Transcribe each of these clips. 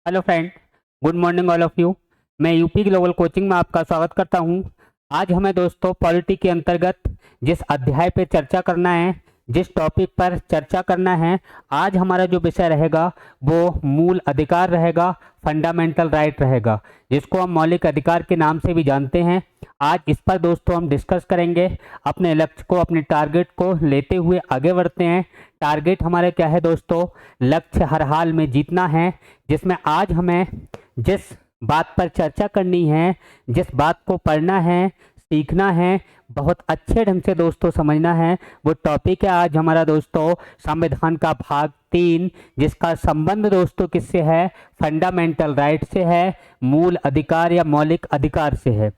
Hello friend, good morning all of you. मैं UP global coaching में आपका स्वागत करता हूं। आज हमें दोस्तों पॉलिटी के अंतर्गत जिस अध्याय पे चर्चा करना है, जिस टॉपिक पर चर्चा करना है, आज हमारा जो विषय रहेगा वो मूल अधिकार रहेगा, फंडामेंटल राइट रहेगा, जिसको हम मौलिक अधिकार के नाम से भी जानते हैं। आज इस पर दोस्तों हम डिस्कस करेंगे। अपने लक्ष्य को, अपने टारगेट को लेते हुए आगे बढ़ते हैं। टारगेट हमारे क्या है दोस्तों? लक्ष्य हर हाल में जीतना है, जिसमें आज हमें जिस बात पर चर्चा करनी है, जिस बात को पढ़ना है, सीखना है, बहुत अच्छे ढंग से दोस्तों समझना है, वो टॉपिक है आज हमारा दोस्तों संविधान का भाग 3, जिसका संबंध दोस्तों किससे है? फंडामेंटल राइट से है, मूल अधिकार या मौलिक अधिकार से है।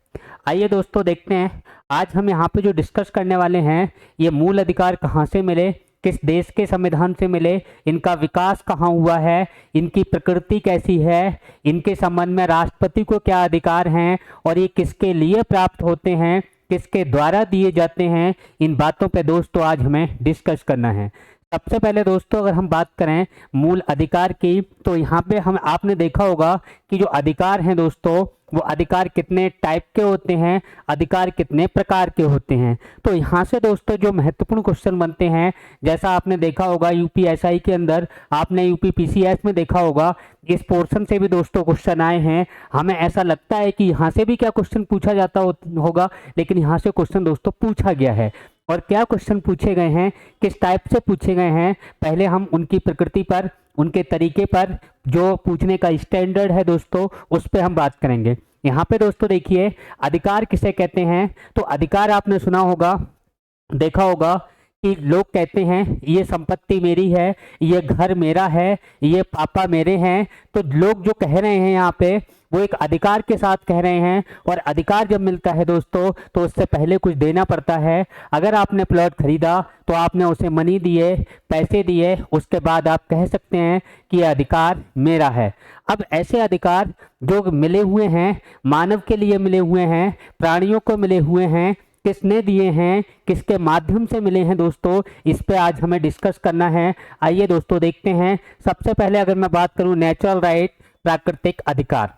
आइए दोस्तों देखते हैं आज हम यहाँ पे जो डिस्कस करने वाले हैं, ये मूल अधिकार कहाँ से मिले, किस देश के संविधान से मिले, इनका विकास कहाँ हुआ है, इनकी प्रकृति कैसी है, इनके संबंध में राष्ट्रपति को क्या अधिकार हैं और ये किसके लिए प्राप्त होते हैं, किसके द्वारा दिए जाते हैं। इन बातों पे दोस्तों आज हमें डिस्कस करना है। सबसे पहले दोस्तों अगर हम बात करें मूल अधिकार की, तो यहाँ पे हम आपने देखा होगा कि जो अधिकार हैं दोस्तों, वो अधिकार कितने टाइप के होते हैं, अधिकार कितने प्रकार के होते हैं। तो यहाँ से दोस्तों जो महत्वपूर्ण क्वेश्चन बनते हैं, जैसा आपने देखा होगा यूपीएसआई के अंदर, आपने यूपीपीसीएस में देखा होगा, इस पोर्शन से भी दोस्तों क्वेश्चन आए हैं। हमें ऐसा लगता है कि यहाँ से भी क्या क्वेश्चन पूछा जाता होगा, लेकिन यहाँ से क्वेश्चन दोस्तों पूछा गया है। और क्या क्वेश्चन पूछे गए हैं, किस टाइप से पूछे गए हैं, पहले हम उनकी प्रकृति पर, उनके तरीके पर, जो पूछने का स्टैंडर्ड है दोस्तों, उस पर हम बात करेंगे। यहाँ पे दोस्तों देखिए, अधिकार किसे कहते हैं? तो अधिकार आपने सुना होगा, देखा होगा कि लोग कहते हैं ये संपत्ति मेरी है, ये घर मेरा है, ये पापा मेरे हैं। तो लोग जो कह रहे हैं यहाँ पे, वो एक अधिकार के साथ कह रहे हैं। और अधिकार जब मिलता है दोस्तों, तो उससे पहले कुछ देना पड़ता है। अगर आपने प्लॉट खरीदा तो आपने उसे मनी दिए, पैसे दिए, उसके बाद आप कह सकते हैं कि यह अधिकार मेरा है। अब ऐसे अधिकार जो मिले हुए हैं, मानव के लिए मिले हुए हैं, प्राणियों को मिले हुए हैं, किसने दिए हैं, किसके माध्यम से मिले हैं दोस्तों, इस पे आज हमें डिस्कस करना है। आइए दोस्तों देखते हैं। सबसे पहले अगर मैं बात करूं नेचुरल राइट, प्राकृतिक अधिकार।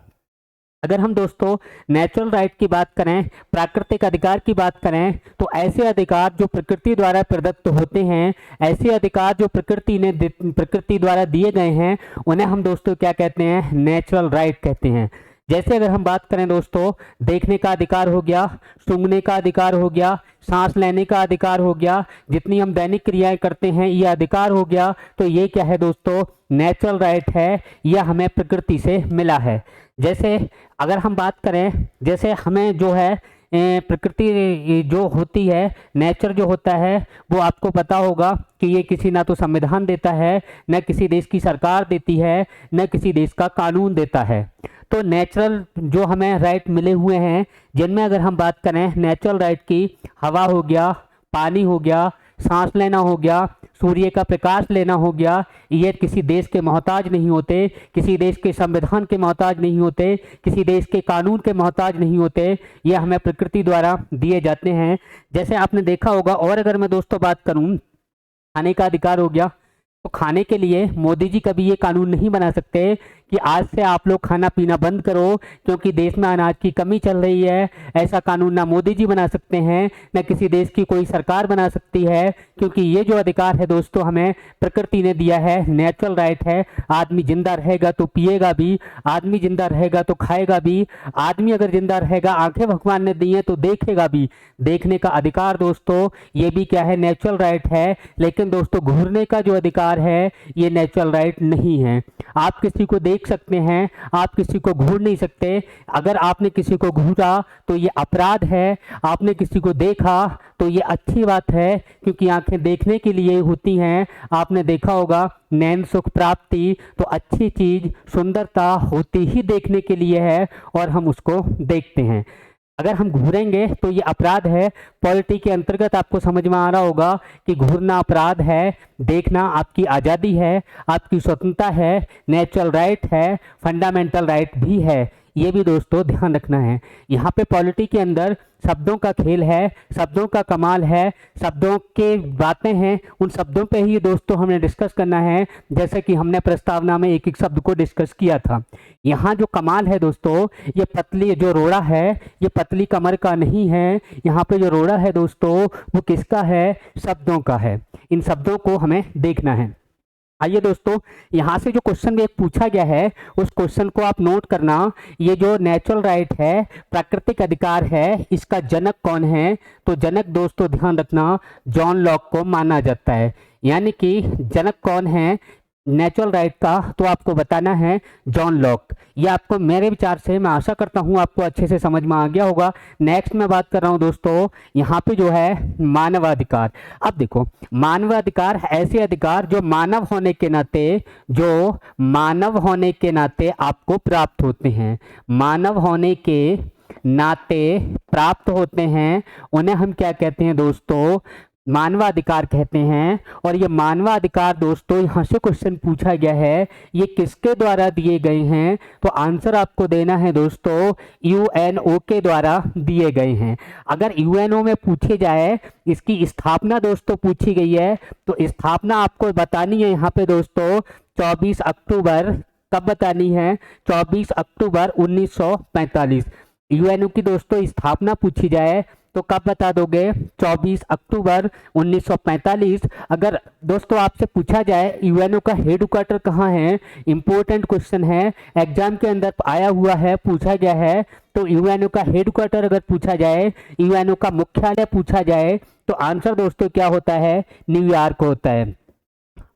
अगर हम दोस्तों नेचुरल राइट की बात करें, प्राकृतिक अधिकार की बात करें, तो ऐसे अधिकार जो प्रकृति द्वारा प्रदत्त होते हैं, ऐसे अधिकार जो प्रकृति द्वारा दिए गए हैं, उन्हें हम दोस्तों क्या कहते हैं? नेचुरल राइट कहते हैं। जैसे अगर हम बात करें दोस्तों, देखने का अधिकार हो गया, सूंघने का अधिकार हो गया, सांस लेने का अधिकार हो गया, जितनी हम दैनिक क्रियाएं करते हैं ये अधिकार हो गया। तो ये क्या है दोस्तों? नेचुरल राइट है, यह हमें प्रकृति से मिला है। जैसे अगर हम बात करें, जैसे हमें जो है प्रकृति जो होती है, नेचर जो होता है, वो आपको पता होगा कि ये किसी ना तो संविधान देता है, न किसी देश की सरकार देती है, न किसी देश का कानून देता है। तो नेचुरल जो हमें राइट मिले हुए हैं, जिनमें अगर हम बात करें नेचुरल राइट की, हवा हो गया, पानी हो गया, सांस लेना हो गया, सूर्य का प्रकाश लेना हो गया, ये किसी देश के मोहताज नहीं होते, किसी देश के संविधान के मोहताज नहीं होते, किसी देश के कानून के मोहताज नहीं होते, ये हमें प्रकृति द्वारा दिए जाते हैं। जैसे आपने देखा होगा, और अगर मैं दोस्तों बात करूं, खाने का अधिकार हो गया, तो खाने के लिए मोदी जी कभी ये कानून नहीं बना सकते कि आज से आप लोग खाना पीना बंद करो क्योंकि देश में अनाज की कमी चल रही है। ऐसा कानून ना मोदी जी बना सकते हैं, न किसी देश की कोई सरकार बना सकती है, क्योंकि ये जो अधिकार है दोस्तों हमें प्रकृति ने दिया है, नेचुरल राइट है। आदमी जिंदा रहेगा तो पिएगा भी, आदमी जिंदा रहेगा तो खाएगा भी, आदमी अगर जिंदा रहेगा, आंखें भगवान ने दी हैं तो देखेगा भी। देखने का अधिकार दोस्तों ये भी क्या है? नेचुरल राइट है। लेकिन दोस्तों घूरने का जो अधिकार है, ये नेचुरल राइट नहीं है। आप किसी को देख सकते हैं, आप किसी को घूर नहीं सकते। अगर आपने किसी को घूरा तो ये अपराध है, आपने किसी को देखा तो ये अच्छी बात है, क्योंकि आंखें देखने के लिए होती हैं। आपने देखा होगा नैन सुख प्राप्ति, तो अच्छी चीज, सुंदरता होती ही देखने के लिए है और हम उसको देखते हैं। अगर हम घूरेंगे तो ये अपराध है। पॉलिटी के अंतर्गत आपको समझ में आ रहा होगा कि घूरना अपराध है, देखना आपकी आज़ादी है, आपकी स्वतंत्रता है, नेचुरल राइट है, फंडामेंटल राइट भी है। ये भी दोस्तों ध्यान रखना है। यहाँ पे पॉलिटी के अंदर शब्दों का खेल है, शब्दों का कमाल है, शब्दों के बातें हैं, उन शब्दों पे ही दोस्तों हमें डिस्कस करना है, जैसे कि हमने प्रस्तावना में एक एक शब्द को डिस्कस किया था। यहाँ जो कमाल है दोस्तों, ये पतली जो रोड़ा है ये पतली कमर का नहीं है, यहाँ पे जो रोड़ा है दोस्तों वो किसका है, शब्दों का है। इन शब्दों को हमें देखना है। आइए दोस्तों, यहाँ से जो क्वेश्चन एक पूछा गया है उस क्वेश्चन को आप नोट करना। ये जो नेचुरल राइट है, प्राकृतिक अधिकार है, इसका जनक कौन है? तो जनक दोस्तों ध्यान रखना, जॉन लॉक को माना जाता है। यानी कि जनक कौन है नेचुरल राइट का? तो आपको बताना है जॉन लॉक। ये आपको मेरे विचार से, मैं आशा करता हूँ आपको अच्छे से समझ में आ गया होगा। नेक्स्ट मैं बात कर रहा हूँ दोस्तों, यहाँ पे जो है मानवाधिकार। अब देखो, मानवाधिकार ऐसे अधिकार जो मानव होने के नाते, जो मानव होने के नाते आपको प्राप्त होते हैं, मानव होने के नाते प्राप्त होते हैं, उन्हें हम क्या कहते हैं दोस्तों? मानवाधिकार कहते हैं। और ये मानवाधिकार दोस्तों यहाँ से क्वेश्चन पूछा गया है, ये किसके द्वारा दिए गए हैं? तो आंसर आपको देना है दोस्तों यूएनओ के द्वारा दिए गए हैं। अगर यूएनओ में पूछे जाए, इसकी स्थापना दोस्तों पूछी गई है, तो स्थापना आपको बतानी है यहाँ पे दोस्तों 24 अक्टूबर। कब बतानी है? 24 अक्टूबर 1945। यूएनओ की दोस्तों स्थापना पूछी जाए तो कब बता दोगे? 24 अक्टूबर 1945। अगर दोस्तों आपसे पूछा जाए यूएनओ का हेडक्वार्टर कहाँ है, इंपॉर्टेंट क्वेश्चन है, एग्जाम के अंदर आया हुआ है, पूछा गया है, तो यूएनओ का हेडक्वार्टर अगर पूछा जाए, यूएनओ का मुख्यालय पूछा जाए, तो आंसर दोस्तों क्या होता है? न्यूयॉर्क होता है।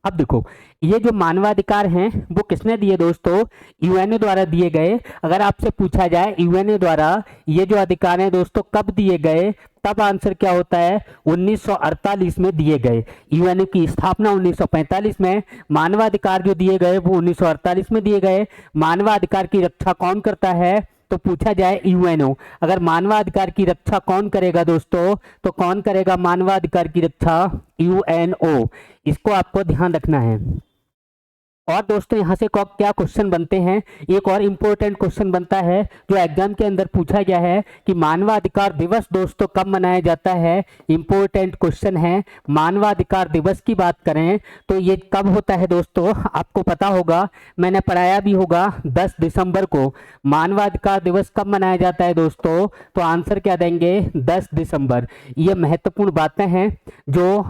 अब देखो, ये जो मानवाधिकार हैं वो किसने दिए दोस्तों? यूएनओ द्वारा दिए गए। अगर आपसे पूछा जाए यूएनओ द्वारा ये जो अधिकार हैं दोस्तों कब दिए गए, तब आंसर क्या होता है? 1948 में दिए गए। यूएनओ की स्थापना 1945 में, मानवाधिकार जो दिए गए वो 1948 में दिए गए। मानवाधिकार की रक्षा कौन करता है? तो पूछा जाए यूएनओ। अगर मानवाधिकार की रक्षा कौन करेगा दोस्तों? तो कौन करेगा मानवाधिकार की रक्षा? यूएनओ। इसको आपको ध्यान रखना है। और दोस्तों यहाँ से क्या क्वेश्चन बनते हैं? एक और इम्पोर्टेंट क्वेश्चन बनता है जो एग्जाम के अंदर पूछा गया है कि मानवाधिकार दिवस दोस्तों कब मनाया जाता है? इम्पोर्टेंट क्वेश्चन है। मानवाधिकार दिवस की बात करें तो ये कब होता है दोस्तों? आपको पता होगा, मैंने पढ़ाया भी होगा, 10 दिसंबर को। मानवाधिकार दिवस कब मनाया जाता है दोस्तों? तो आंसर क्या देंगे? 10 दिसंबर। ये महत्वपूर्ण बातें हैं जो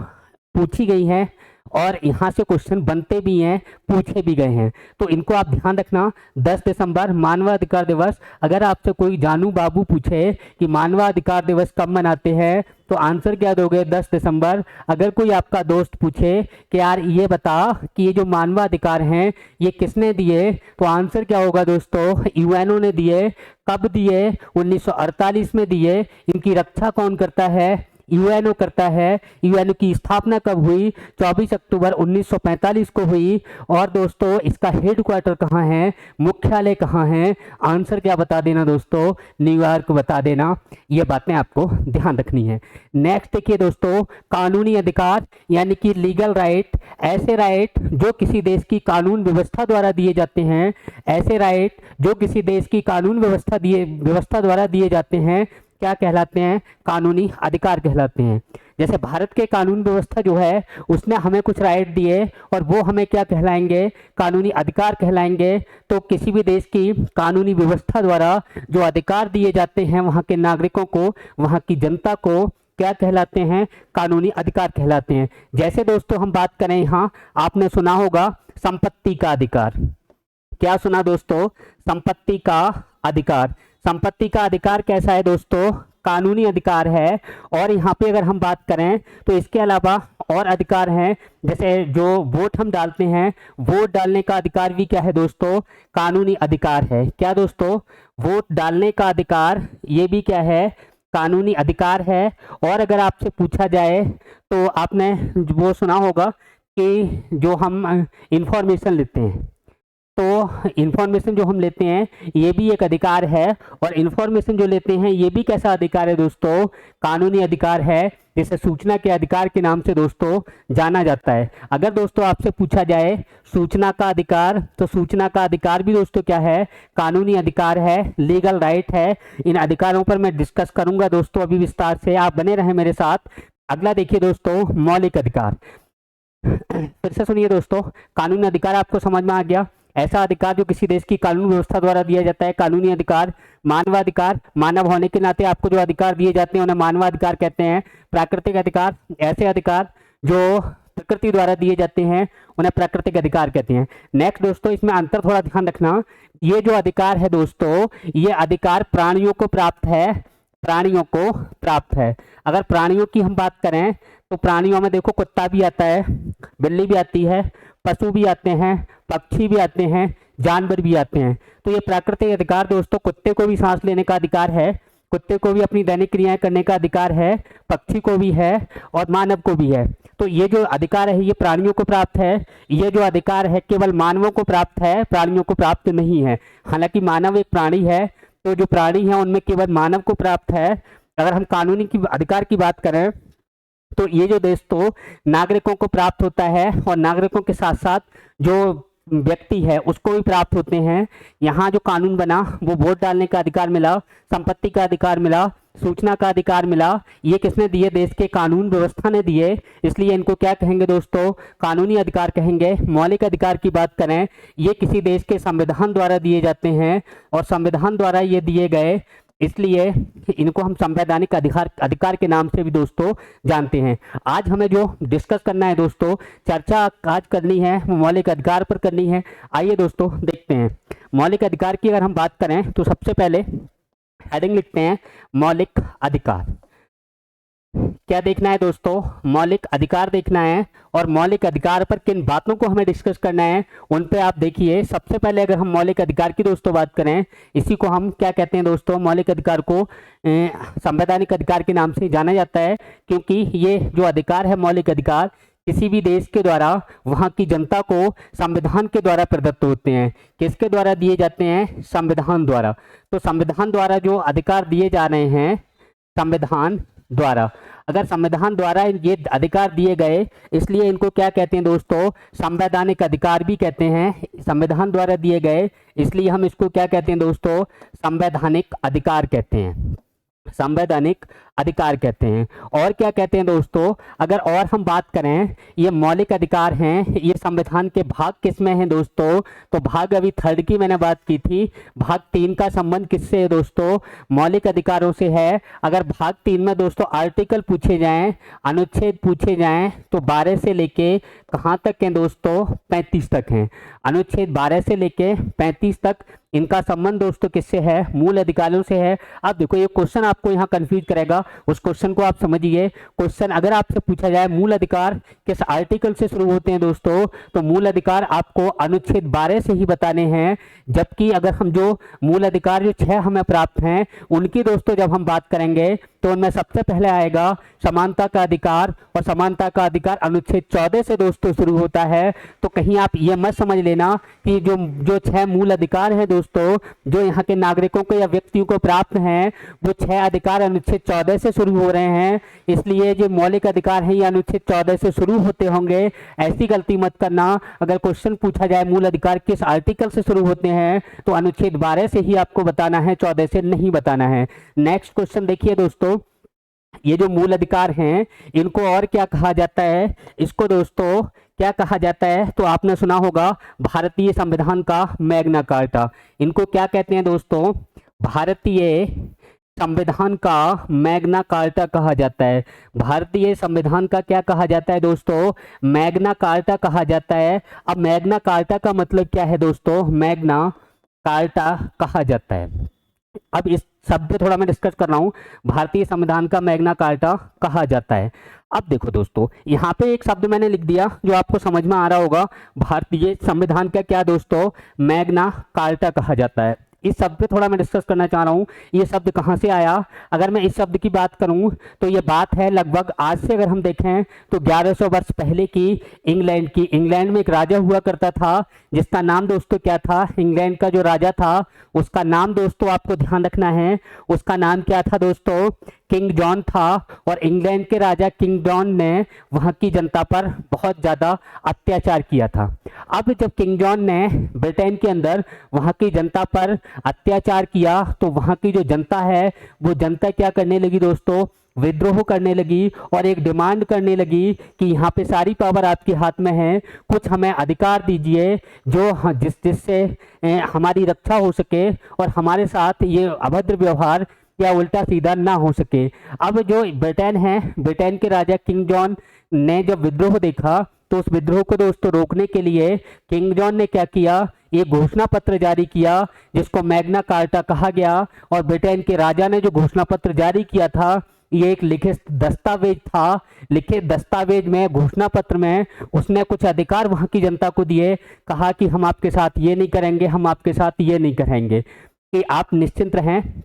पूछी गई हैं और यहाँ से क्वेश्चन बनते भी हैं, पूछे भी गए हैं, तो इनको आप ध्यान रखना। 10 दिसंबर मानवाधिकार दिवस। अगर आपसे कोई जानू बाबू पूछे कि मानवाधिकार दिवस कब मनाते हैं, तो आंसर क्या दोगे? 10 दिसंबर। अगर कोई आपका दोस्त पूछे कि यार ये बता कि ये जो मानवाधिकार हैं ये किसने दिए, तो आंसर क्या होगा दोस्तों? यूएनओ ने दिए। कब दिए? 1948 में दिए। इनकी रक्षा कौन करता है? यूएनओ करता है। यूएनओ की स्थापना कब हुई? 24 अक्टूबर 1945 को हुई। और दोस्तों इसका हेडक्वार्टर कहाँ है, मुख्यालय कहाँ है? आंसर क्या बता देना दोस्तों? न्यूयॉर्क बता देना। ये बातें आपको ध्यान रखनी है। नेक्स्ट देखिए दोस्तों, कानूनी अधिकार यानी कि लीगल राइट। ऐसे राइट जो किसी देश की कानून व्यवस्था द्वारा दिए जाते हैं, ऐसे राइट जो किसी देश की कानून व्यवस्था द्वारा दिए जाते हैं, क्या कहलाते हैं? कानूनी अधिकार कहलाते हैं। जैसे भारत के कानून व्यवस्था जो है उसने हमें कुछ राइट दिए और वो हमें क्या कहलाएंगे? कानूनी अधिकार कहलाएंगे। तो किसी भी देश की कानूनी व्यवस्था द्वारा जो अधिकार दिए जाते हैं वहाँ के नागरिकों को, वहाँ की जनता को, क्या कहलाते हैं? कानूनी अधिकार कहलाते हैं। जैसे दोस्तों हम बात करें, यहाँ आपने सुना होगा संपत्ति का अधिकार। क्या सुना दोस्तों? संपत्ति का अधिकार। संपत्ति का अधिकार कैसा है दोस्तों? कानूनी अधिकार है। और यहाँ पे अगर हम बात करें तो इसके अलावा और अधिकार हैं, जैसे जो वोट हम डालते हैं, वोट डालने का अधिकार भी क्या है दोस्तों? कानूनी अधिकार है। क्या दोस्तों? वोट डालने का अधिकार, ये भी क्या है? कानूनी अधिकार है। और अगर आपसे पूछा जाए तो आपने वो सुना होगा कि जो हम इंफॉर्मेशन लेते हैं, तो इंफॉर्मेशन जो हम लेते हैं ये भी एक अधिकार है, और इंफॉर्मेशन जो लेते हैं ये भी कैसा अधिकार है दोस्तों, कानूनी अधिकार है, जिसे सूचना के अधिकार के नाम से दोस्तों जाना जाता है। अगर दोस्तों आपसे पूछा जाए सूचना का अधिकार, तो सूचना का अधिकार भी दोस्तों क्या है, कानूनी अधिकार है, लीगल राइट है। इन अधिकारों पर मैं डिस्कस करूंगा दोस्तों अभी विस्तार से, आप बने रहें मेरे साथ। अगला देखिए दोस्तों, मौलिक अधिकार। फिर से सुनिए दोस्तों, कानूनी अधिकार आपको समझ में आ गया, ऐसा अधिकार जो किसी देश की कानून व्यवस्था द्वारा दिया जाता है, कानूनी अधिकार। मानवाधिकार, मानव होने के नाते आपको जो अधिकार दिए जाते हैं उन्हें मानवाधिकार कहते हैं। प्राकृतिक अधिकार, ऐसे अधिकार जो प्रकृति द्वारा दिए जाते हैं उन्हें प्राकृतिक अधिकार कहते हैं। नेक्स्ट दोस्तों, इसमें अंतर थोड़ा ध्यान रखना, ये जो अधिकार है दोस्तों, ये अधिकार प्राणियों को प्राप्त है, प्राणियों को प्राप्त है। अगर प्राणियों की हम बात करें तो प्राणियों में देखो कुत्ता भी आता है, बिल्ली भी आती है, पशु भी आते हैं, पक्षी भी आते हैं, जानवर भी आते हैं। तो ये प्राकृतिक अधिकार दोस्तों, कुत्ते को भी सांस लेने का अधिकार है, कुत्ते को भी अपनी दैनिक क्रियाएं करने का अधिकार है, पक्षी को भी है और मानव को भी है। तो ये जो अधिकार है ये प्राणियों को प्राप्त है। ये जो अधिकार है केवल मानवों को प्राप्त है, प्राणियों को प्राप्त नहीं है। हालांकि मानव एक प्राणी है, तो जो प्राणी है उनमें केवल मानव को प्राप्त है। अगर हम कानूनी की अधिकार की बात करें तो ये जो दोस्तों नागरिकों को प्राप्त होता है, और नागरिकों के साथ साथ जो व्यक्ति है उसको भी प्राप्त होते हैं। यहाँ जो कानून बना वो वोट डालने का अधिकार मिला, संपत्ति का अधिकार मिला, सूचना का अधिकार मिला। ये किसने दिए, देश के कानून व्यवस्था ने दिए, इसलिए इनको क्या कहेंगे दोस्तों, कानूनी अधिकार कहेंगे। मौलिक अधिकार की बात करें, ये किसी देश के संविधान द्वारा दिए जाते हैं, और संविधान द्वारा ये दिए गए, इसलिए इनको हम संवैधानिक अधिकार के नाम से भी दोस्तों जानते हैं। आज हमें जो डिस्कस करना है दोस्तों, चर्चा आज करनी है वो मौलिक अधिकार पर करनी है। आइए दोस्तों देखते हैं मौलिक अधिकार की। अगर हम बात करें तो सबसे पहले हेडिंग लिखते हैं मौलिक अधिकार। क्या देखना है दोस्तों, मौलिक अधिकार देखना है, और मौलिक अधिकार पर किन बातों को हमें डिस्कस करना है उन पे आप देखिए। सबसे पहले अगर हम मौलिक अधिकार की दोस्तों बात करें, इसी को हम क्या कहते हैं दोस्तों, मौलिक अधिकार को संवैधानिक अधिकार के नाम से जाना जाता है, क्योंकि ये जो अधिकार है मौलिक अधिकार किसी भी देश के द्वारा वहाँ की जनता को संविधान के द्वारा प्रदत्त होते हैं। किसके द्वारा दिए जाते हैं, संविधान द्वारा। तो संविधान द्वारा जो अधिकार दिए जा रहे हैं, संविधान द्वारा, अगर संविधान द्वारा ये अधिकार दिए गए, इसलिए इनको क्या कहते हैं दोस्तों, संवैधानिक अधिकार भी कहते हैं। संविधान द्वारा दिए गए इसलिए हम इसको क्या कहते हैं दोस्तों, संवैधानिक अधिकार कहते हैं, संवैधानिक अधिकार कहते हैं। और क्या कहते हैं दोस्तों, अगर और हम बात करें, ये मौलिक अधिकार हैं, ये संविधान के भाग किसमें हैं दोस्तों, तो भाग अभी थर्ड की मैंने बात की थी, भाग 3 का संबंध किससे है दोस्तों, मौलिक अधिकारों से है। अगर भाग 3 में दोस्तों आर्टिकल पूछे जाएं, अनुच्छेद पूछे जाएं, तो 12 से लेके कहाँ तक हैं दोस्तों, 35 तक हैं। अनुच्छेद 12 से लेके 35 तक इनका संबंध दोस्तों किससे है, मूल अधिकारों से है। अब देखो ये क्वेश्चन आपको यहाँ कंफ्यूज करेगा, उस क्वेश्चन को आप समझिए। क्वेश्चन अगर आपसे पूछा जाए मूल अधिकार किस आर्टिकल से शुरू होते हैं दोस्तों, तो मूल अधिकार आपको अनुच्छेद 12 से ही बताने हैं। जबकि अगर हम जो मूल अधिकार जो 6 हमें प्राप्त हैं उनकी दोस्तों जब हम बात करेंगे तो उनमें सबसे पहले आएगा समानता का अधिकार, और समानता का अधिकार अनुच्छेद 14 से दोस्तों शुरू होता है। तो कहीं आप ये मत समझ लेना कि जो 6 मूल अधिकार हैं दोस्तों, जो यहाँ के नागरिकों को या व्यक्तियों को प्राप्त हैं, वो 6 अधिकार अनुच्छेद 14 से शुरू हो रहे हैं, इसलिए जो मौलिक अधिकार हैं ये अनुच्छेद 14 से शुरू होते होंगे। ऐसी गलती मत करना, अगर क्वेश्चन पूछा जाए मूल अधिकार किस आर्टिकल से शुरू होते हैं, तो अनुच्छेद 12 से ही आपको बताना है, 14 से नहीं बताना है। नेक्स्ट क्वेश्चन देखिए दोस्तों, ये जो मूल अधिकार हैं इनको और क्या कहा जाता है, इसको दोस्तों क्या कहा जाता है, तो आपने सुना होगा भारतीय संविधान का मैग्ना कार्टा। इनको क्या कहते हैं दोस्तों, भारतीय संविधान का मैग्ना कार्टा कहा जाता है। भारतीय संविधान का क्या कहा जाता है दोस्तों, मैग्ना कार्टा कहा जाता है। अब मैग्ना कार्टा का मतलब क्या है दोस्तों, मैग्ना कार्टा कहा जाता है। अब इस शब्द थोड़ा मैं डिस्कस कर रहा हूं, भारतीय संविधान का मैग्ना कार्टा कहा जाता है। अब देखो दोस्तों, यहाँ पे एक शब्द मैंने लिख दिया जो आपको समझ में आ रहा होगा, भारतीय संविधान का क्या दोस्तों, मैग्ना कार्टा कहा जाता है। इस शब्द पे थोड़ा मैं डिस्कस करना चाह रहा हूँ। ये शब्द कहाँ से आया? अगर मैं इस शब्द की बात करूँ तो ये बात है लगभग आज से अगर हम देखें तो 1100 वर्ष पहले की इंग्लैंड की। इंग्लैंड में एक राजा हुआ करता था जिसका नाम दोस्तों क्या था? इंग्लैंड का जो राजा था उसका नाम दोस्तों आपको ध्यान रखना है, उसका नाम क्या था दोस्तों? किंग जॉन था। और इंग्लैंड के राजा किंग जॉन ने वहाँ की जनता पर बहुत ज़्यादा अत्याचार किया था। अब जब किंग जॉन ने ब्रिटेन के अंदर वहाँ की जनता पर अत्याचार किया तो वहाँ की जो जनता है वो जनता क्या करने लगी दोस्तों? विद्रोह करने लगी और एक डिमांड करने लगी कि यहाँ पे सारी पावर आपके हाथ में है, कुछ हमें अधिकार दीजिए जो जिससे हमारी रक्षा हो सके और हमारे साथ ये अभद्र व्यवहार या उल्टा सीधा ना हो सके। अब जो ब्रिटेन है, ब्रिटेन के राजा किंग जॉन ने जब विद्रोह देखा तो उस विद्रोह को दोस्तों रोकने के लिए किंग जॉन ने क्या किया? ये घोषणा पत्र जारी किया जिसको मैग्ना कार्टा कहा गया। और ब्रिटेन के राजा ने जो घोषणा पत्र जारी किया था ये एक लिखित दस्तावेज था। लिखित दस्तावेज में, घोषणा पत्र में उसने कुछ अधिकार वहां की जनता को दिए, कहा कि हम आपके साथ ये नहीं करेंगे, हम आपके साथ ये नहीं करेंगे, कि आप निश्चिंत रहें,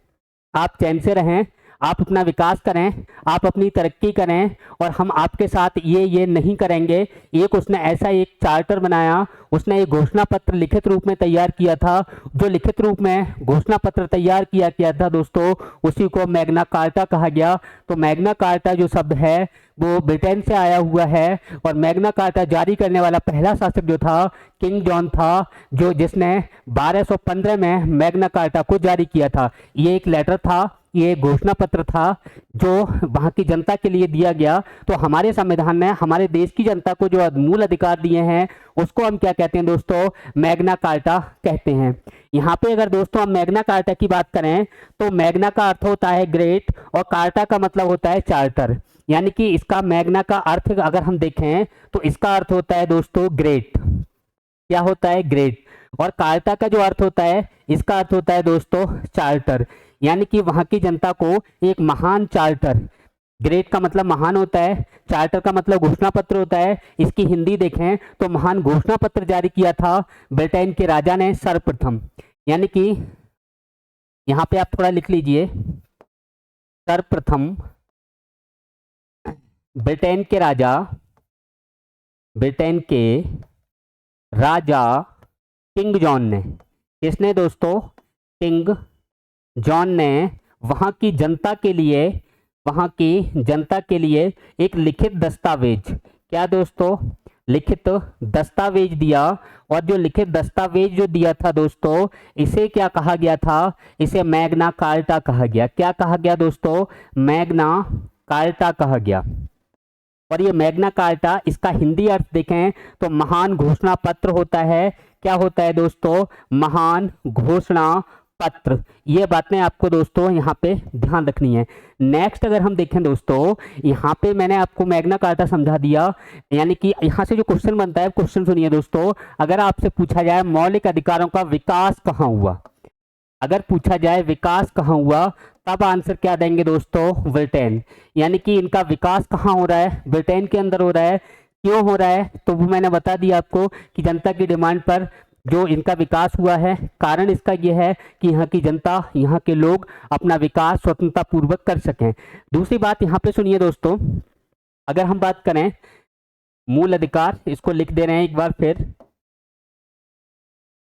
आप चैन से रहें, आप अपना विकास करें, आप अपनी तरक्की करें और हम आपके साथ ये नहीं करेंगे। एक उसने ऐसा एक चार्टर बनाया, उसने एक घोषणा पत्र लिखित रूप में तैयार किया था। जो लिखित रूप में घोषणा पत्र तैयार किया गया था दोस्तों उसी को मैग्ना कार्टा कहा गया। तो मैग्ना कार्टा जो शब्द है वो ब्रिटेन से आया हुआ है और मैग्ना कार्टा जारी करने वाला पहला शासक जो था किंग जॉन था, जो जिसने 1215 में मैग्ना कार्टा को जारी किया था। ये एक लेटर था, ये घोषणा पत्र था जो वहाँ की जनता के लिए दिया गया। तो हमारे संविधान ने हमारे देश की जनता को जो मूल अधिकार दिए हैं उसको हम क्या कहते हैं दोस्तों? मैग्ना कार्टा कहते हैं। यहाँ पे अगर दोस्तों हम मैग्ना कार्टा की बात करें तो मैग्ना का अर्थ होता है ग्रेट और कार्टा का मतलब होता है चार्टर। यानी कि इसका मैग्ना का अर्थ अगर हम देखें तो इसका अर्थ होता है दोस्तों ग्रेट। क्या होता है? ग्रेट। और कार्टा का जो अर्थ होता है इसका अर्थ होता है दोस्तों चार्टर। यानी कि वहां की जनता को एक महान चार्टर, ग्रेट का मतलब महान होता है, चार्टर का मतलब घोषणा पत्र होता है। इसकी हिंदी देखें तो महान घोषणा पत्र जारी किया था ब्रिटेन के राजा ने सर्वप्रथम। यानी कि यहां पे आप थोड़ा लिख लीजिए, सर्वप्रथम ब्रिटेन के राजा किंग जॉन ने, किसने दोस्तों? किंग जॉन ने वहाँ की जनता के लिए एक लिखित दस्तावेज, क्या दोस्तों? लिखित दस्तावेज दिया। और जो लिखित दस्तावेज जो दिया था दोस्तों इसे क्या कहा गया था? इसे मैग्ना कार्टा कहा गया। क्या कहा गया दोस्तों? मैग्ना कार्टा कहा गया। और ये मैग्ना कार्टा, इसका हिंदी अर्थ देखें तो महान घोषणा पत्र होता है। क्या होता है दोस्तों? महान घोषणा पत्र। ये बातें आपको दोस्तों यहाँ पे ध्यान रखनी है। नेक्स्ट अगर हम देखें दोस्तों, यहाँ पे मैंने आपको मैग्ना कार्टा समझा दिया। यानी कि यहाँ से जो क्वेश्चन बनता है, क्वेश्चन सुनिए दोस्तों, अगर आपसे पूछा जाए मौलिक अधिकारों का विकास कहाँ हुआ, अगर पूछा जाए विकास कहाँ हुआ, तब आंसर क्या देंगे दोस्तों? ब्रिटेन। यानी कि इनका विकास कहाँ हो रहा है? ब्रिटेन के अंदर हो रहा है। क्यों हो रहा है? तो वो मैंने बता दिया आपको कि जनता की डिमांड पर जो इनका विकास हुआ है। कारण इसका यह है कि यहाँ की जनता, यहाँ के लोग अपना विकास स्वतंत्रता पूर्वक कर सकें। दूसरी बात यहाँ पे सुनिए दोस्तों, अगर हम बात करें मूल अधिकार, इसको लिख दे रहे हैं एक बार फिर।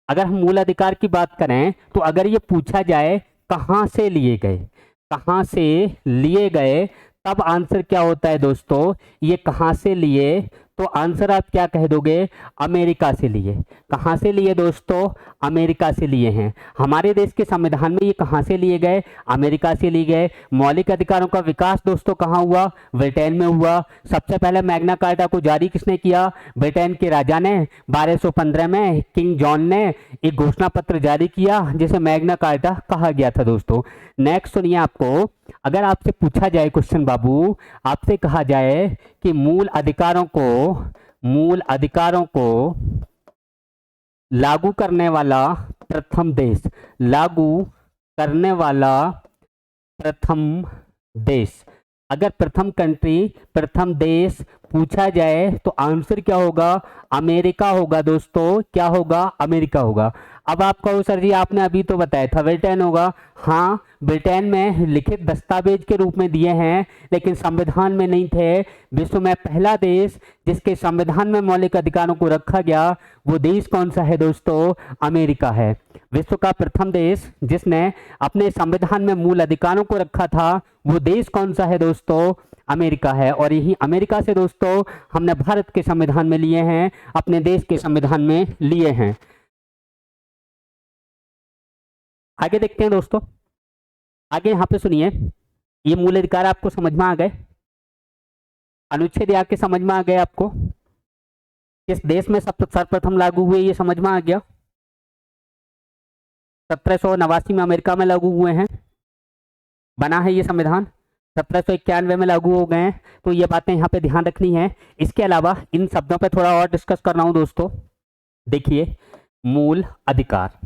अगर हम मूल अधिकार की बात करें तो अगर ये पूछा जाए कहाँ से लिए गए, कहाँ से लिए गए, तब आंसर क्या होता है दोस्तों? ये कहाँ से लिए, तो आंसर आप क्या कह दोगे? अमेरिका से लिए। कहाँ से लिए दोस्तों? अमेरिका से लिए हैं। हमारे देश के संविधान में ये कहाँ से लिए गए? अमेरिका से लिए गए। मौलिक अधिकारों का विकास दोस्तों कहाँ हुआ? ब्रिटेन में हुआ। सबसे पहले मैग्ना कार्टा को जारी किसने किया? ब्रिटेन के राजा ने। 1215 में किंग जॉन ने एक घोषणा पत्र जारी किया जिसे मैग्ना कार्टा कहा गया था दोस्तों। नेक्स्ट सुनिए, आपको अगर आपसे पूछा जाए क्वेश्चन बाबू, आपसे कहा जाए कि मूल अधिकारों को लागू करने वाला प्रथम देश, लागू करने वाला प्रथम देश, अगर प्रथम कंट्री, प्रथम देश पूछा जाए तो आंसर क्या होगा? अमेरिका होगा दोस्तों। क्या होगा? अमेरिका होगा। अब आप कहो सर जी आपने अभी तो बताया था ब्रिटेन होगा। हाँ, ब्रिटेन में लिखित दस्तावेज के रूप में दिए हैं, लेकिन संविधान में नहीं थे। विश्व में पहला देश जिसके संविधान में मौलिक अधिकारों को रखा गया, वो देश कौन सा है दोस्तों? अमेरिका है। विश्व का प्रथम देश जिसने अपने संविधान में मूल अधिकारों को रखा था, वो देश कौन सा है दोस्तों? अमेरिका है। और यही अमेरिका से दोस्तों हमने भारत के संविधान में लिए हैं, अपने देश के संविधान में लिए हैं। आगे देखते हैं दोस्तों। आगे यहाँ पे सुनिए, ये मूल अधिकार आपको समझ में आ गए, अनुच्छेद आके समझ में आ गए आपको, किस देश में सर्वप्रथम लागू हुए ये समझ में आ गया। 1789 में अमेरिका में लागू हुए हैं, बना है ये संविधान, 1791 में लागू हो गए हैं। तो ये बातें यहाँ पे ध्यान रखनी है। इसके अलावा इन शब्दों पे थोड़ा और डिस्कस कर रहा हूँ दोस्तों। देखिए, मूल अधिकार,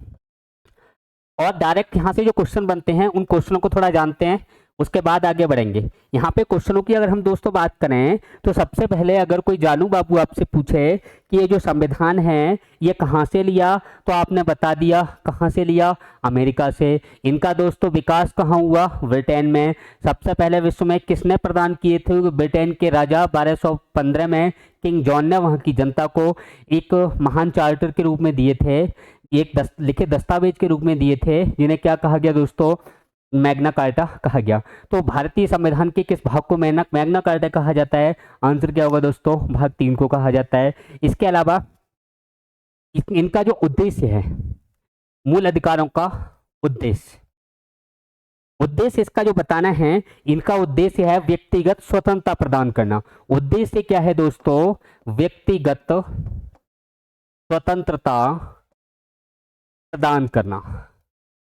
और डायरेक्ट यहाँ से जो क्वेश्चन बनते हैं उन क्वेश्चनों को थोड़ा जानते हैं, उसके बाद आगे बढ़ेंगे। यहाँ पे क्वेश्चनों की अगर हम दोस्तों बात करें तो सबसे पहले अगर कोई जानू बाबू आपसे पूछे कि ये जो संविधान है ये कहाँ से लिया, तो आपने बता दिया कहाँ से लिया, अमेरिका से। इनका दोस्तों विकास कहाँ हुआ? ब्रिटेन में। सबसे पहले विश्व में किसने प्रदान किए थे? ब्रिटेन के राजा 1215 में किंग जॉन ने वहाँ की जनता को एक महान चार्टर के रूप में दिए थे, एक लिखित दस्तावेज के रूप में दिए थे, जिन्हें क्या कहा गया दोस्तों? मैग्ना कार्टा कहा गया। तो भारतीय संविधान के किस भाग को मैग्ना कार्टा कहा जाता है? आंसर क्या होगा दोस्तों? भाग 3 को कहा जाता है। इसके अलावा इनका जो उद्देश्य है, मूल अधिकारों का उद्देश्य इसका जो बताना है, इनका उद्देश्य है व्यक्तिगत स्वतंत्रता प्रदान करना। उद्देश्य क्या है दोस्तों? व्यक्तिगत स्वतंत्रता प्रदान करना।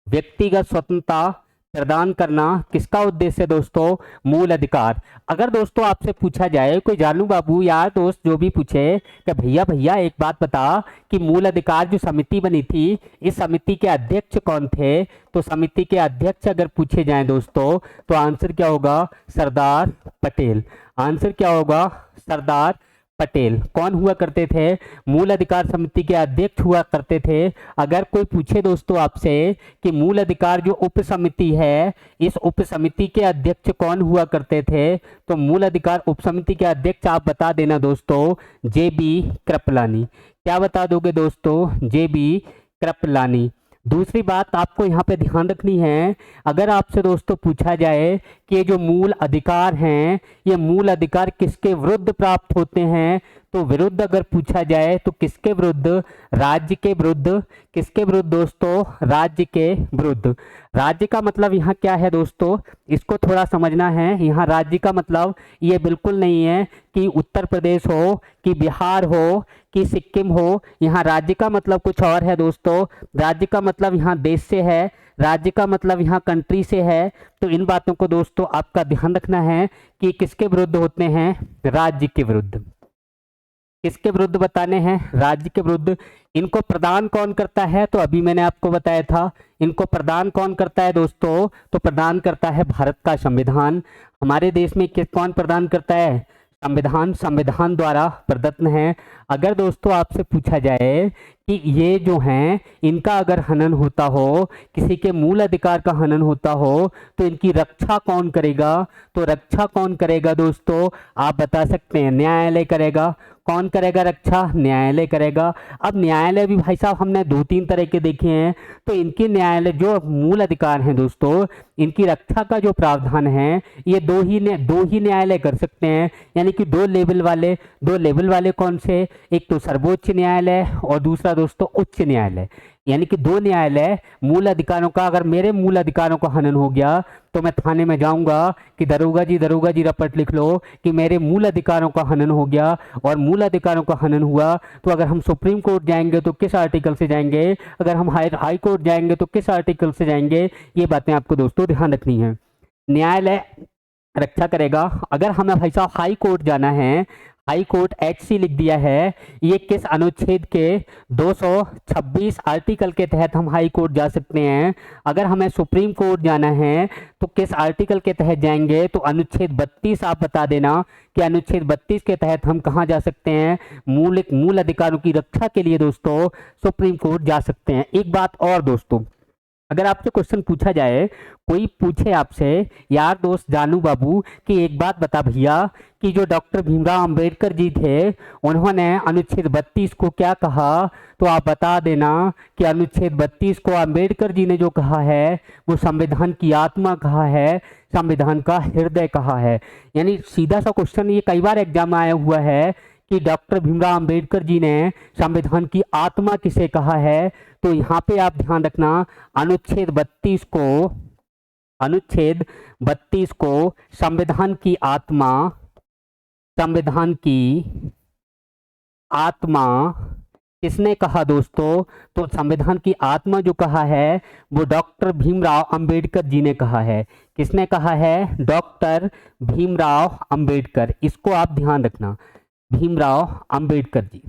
व्यक्तिगत स्वतंत्रता प्रदान करना किसका उद्देश्य है दोस्तों? मूल अधिकार। अगर दोस्तों आपसे पूछा जाए, कोई जानू बाबू या दोस्त जो भी पूछे कि भैया एक बात बता कि मूल अधिकार जो समिति बनी थी, इस समिति के अध्यक्ष कौन थे? तो समिति के अध्यक्ष अगर पूछे जाए दोस्तों तो आंसर क्या होगा? सरदार पटेल। आंसर क्या होगा? सरदार पटेल। कौन हुआ करते थे? मूल अधिकार समिति के अध्यक्ष हुआ करते थे। अगर कोई पूछे दोस्तों आपसे कि मूल अधिकार जो उप समिति है, इस उप समिति के अध्यक्ष कौन हुआ करते थे, तो मूल अधिकार उप समिति के अध्यक्ष आप बता देना दोस्तों, जे.बी. कृपलानी। क्या बता दोगे दोस्तों? जे.बी. कृपलानी। दूसरी बात आपको यहाँ पे ध्यान रखनी है, अगर आपसे दोस्तों पूछा जाए कि ये जो मूल अधिकार हैं, ये मूल अधिकार किसके विरुद्ध प्राप्त होते हैं, तो विरुद्ध अगर पूछा जाए तो किसके विरुद्ध? राज्य के विरुद्ध। किसके विरुद्ध दोस्तों? राज्य के विरुद्ध। राज्य का मतलब यहाँ क्या है दोस्तों? इसको थोड़ा समझना है। यहाँ राज्य का मतलब ये बिल्कुल नहीं है कि उत्तर प्रदेश हो, कि बिहार हो, कि सिक्किम हो। यहाँ राज्य का मतलब कुछ और है दोस्तों। राज्य का मतलब यहाँ देश से है, राज्य का मतलब यहाँ कंट्री से है। तो इन बातों को दोस्तों आपका ध्यान रखना है कि किसके विरुद्ध होते हैं? राज्य के विरुद्ध। किसके विरुद्ध बताने हैं? राज्य के विरुद्ध। इनको प्रदान कौन करता है? तो अभी मैंने आपको बताया था, इनको प्रदान कौन करता है दोस्तों? तो प्रदान करता है भारत का संविधान। हमारे देश में कौन प्रदान करता है? संविधान। संविधान द्वारा प्रदत्त है। अगर दोस्तों आपसे पूछा जाए कि ये जो हैं, इनका अगर हनन होता हो, किसी के मूल अधिकार का हनन होता हो, तो इनकी रक्षा कौन करेगा? तो रक्षा कौन करेगा दोस्तों? आप बता सकते हैं, न्यायालय करेगा। कौन करेगा रक्षा? न्यायालय करेगा। अब न्यायालय भी भाई साहब हमने 2-3 तरह के देखे हैं। तो इनके न्यायालय जो मूल अधिकार हैं दोस्तों, इनकी रक्षा का जो प्रावधान है, ये दो ही न्यायालय कर सकते हैं। यानी कि दो लेवल वाले कौन से? एक तो सर्वोच्च न्यायालय और दूसरा दोस्तों उच्च न्यायालय। यानी कि दो न्यायालय मूल अधिकारों का, अगर मेरे मूल अधिकारों का हनन हो गया तो मैं थाने में जाऊंगा कि दरोगा जी रपट लिख लो कि मेरे मूल अधिकारों का हनन हो गया। और मूल अधिकारों का हनन हुआ तो अगर हम सुप्रीम कोर्ट जाएंगे तो किस आर्टिकल से जाएंगे? अगर हम हाई कोर्ट जाएंगे तो किस आर्टिकल से जाएंगे? ये बातें आपको दोस्तों ध्यान रखनी है। न्यायालय रक्षा करेगा। अगर हमें भाई साहब हाई कोर्ट जाना है, हाई कोर्ट HC लिख दिया है, ये किस अनुच्छेद के 226 आर्टिकल के तहत हम हाई कोर्ट जा सकते हैं। अगर हमें सुप्रीम कोर्ट जाना है तो किस आर्टिकल के तहत जाएंगे, तो अनुच्छेद 32 आप बता देना कि अनुच्छेद 32 के तहत हम कहाँ जा सकते हैं, मूल अधिकारों की रक्षा के लिए दोस्तों सुप्रीम कोर्ट जा सकते हैं। एक बात और दोस्तों, अगर आपसे क्वेश्चन पूछा जाए, कोई पूछे आपसे, यार दोस्त जानू बाबू कि एक बात बता भैया कि जो डॉक्टर भीमराव अंबेडकर जी थे उन्होंने अनुच्छेद 32 को क्या कहा, तो आप बता देना कि अनुच्छेद 32 को अंबेडकर जी ने जो कहा है वो संविधान की आत्मा कहा है, संविधान का हृदय कहा है। यानी सीधा सा क्वेश्चन ये कई बार एग्जाम में आया हुआ है कि डॉक्टर भीमराव अंबेडकर जी ने संविधान की आत्मा किसे कहा है। तो यहाँ पे आप ध्यान रखना, अनुच्छेद 32 को संविधान की आत्मा किसने कहा दोस्तों, तो संविधान की आत्मा जो कहा है वो डॉक्टर भीमराव अंबेडकर जी ने कहा है। किसने कहा है, डॉक्टर भीमराव अंबेडकर। इसको आप ध्यान रखना, भीमराव अंबेडकर जी।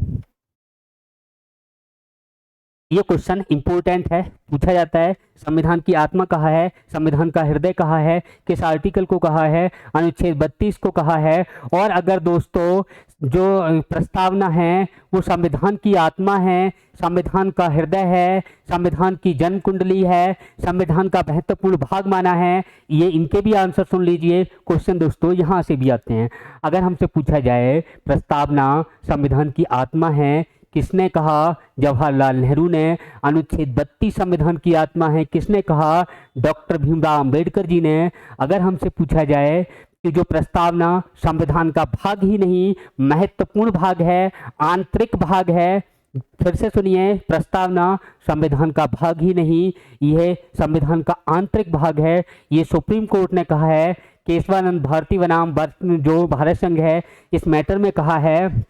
ये क्वेश्चन इंपॉर्टेंट है, पूछा जाता है। संविधान की आत्मा कहा है, संविधान का हृदय कहा है, किस आर्टिकल को कहा है, अनुच्छेद 32 को कहा है। और अगर दोस्तों जो प्रस्तावना है वो संविधान की आत्मा है, संविधान का हृदय है, संविधान की जन्म कुंडली है, संविधान का महत्वपूर्ण भाग माना है, ये इनके भी आंसर सुन लीजिए। क्वेश्चन दोस्तों यहाँ से भी आते हैं। अगर हमसे पूछा जाए प्रस्तावना संविधान की आत्मा है, किसने कहा, जवाहरलाल नेहरू ने। अनुच्छेद 32 संविधान की आत्मा है, किसने कहा, डॉक्टर भीमराव अंबेडकर जी ने। अगर हमसे पूछा जाए कि जो प्रस्तावना संविधान का भाग ही नहीं महत्वपूर्ण भाग है, आंतरिक भाग है, फिर से सुनिए, प्रस्तावना संविधान का भाग ही नहीं, यह संविधान का आंतरिक भाग है, ये सुप्रीम कोर्ट ने कहा है। केशवानंद भारती बनाम जो भारत संघ है इस मैटर में कहा है,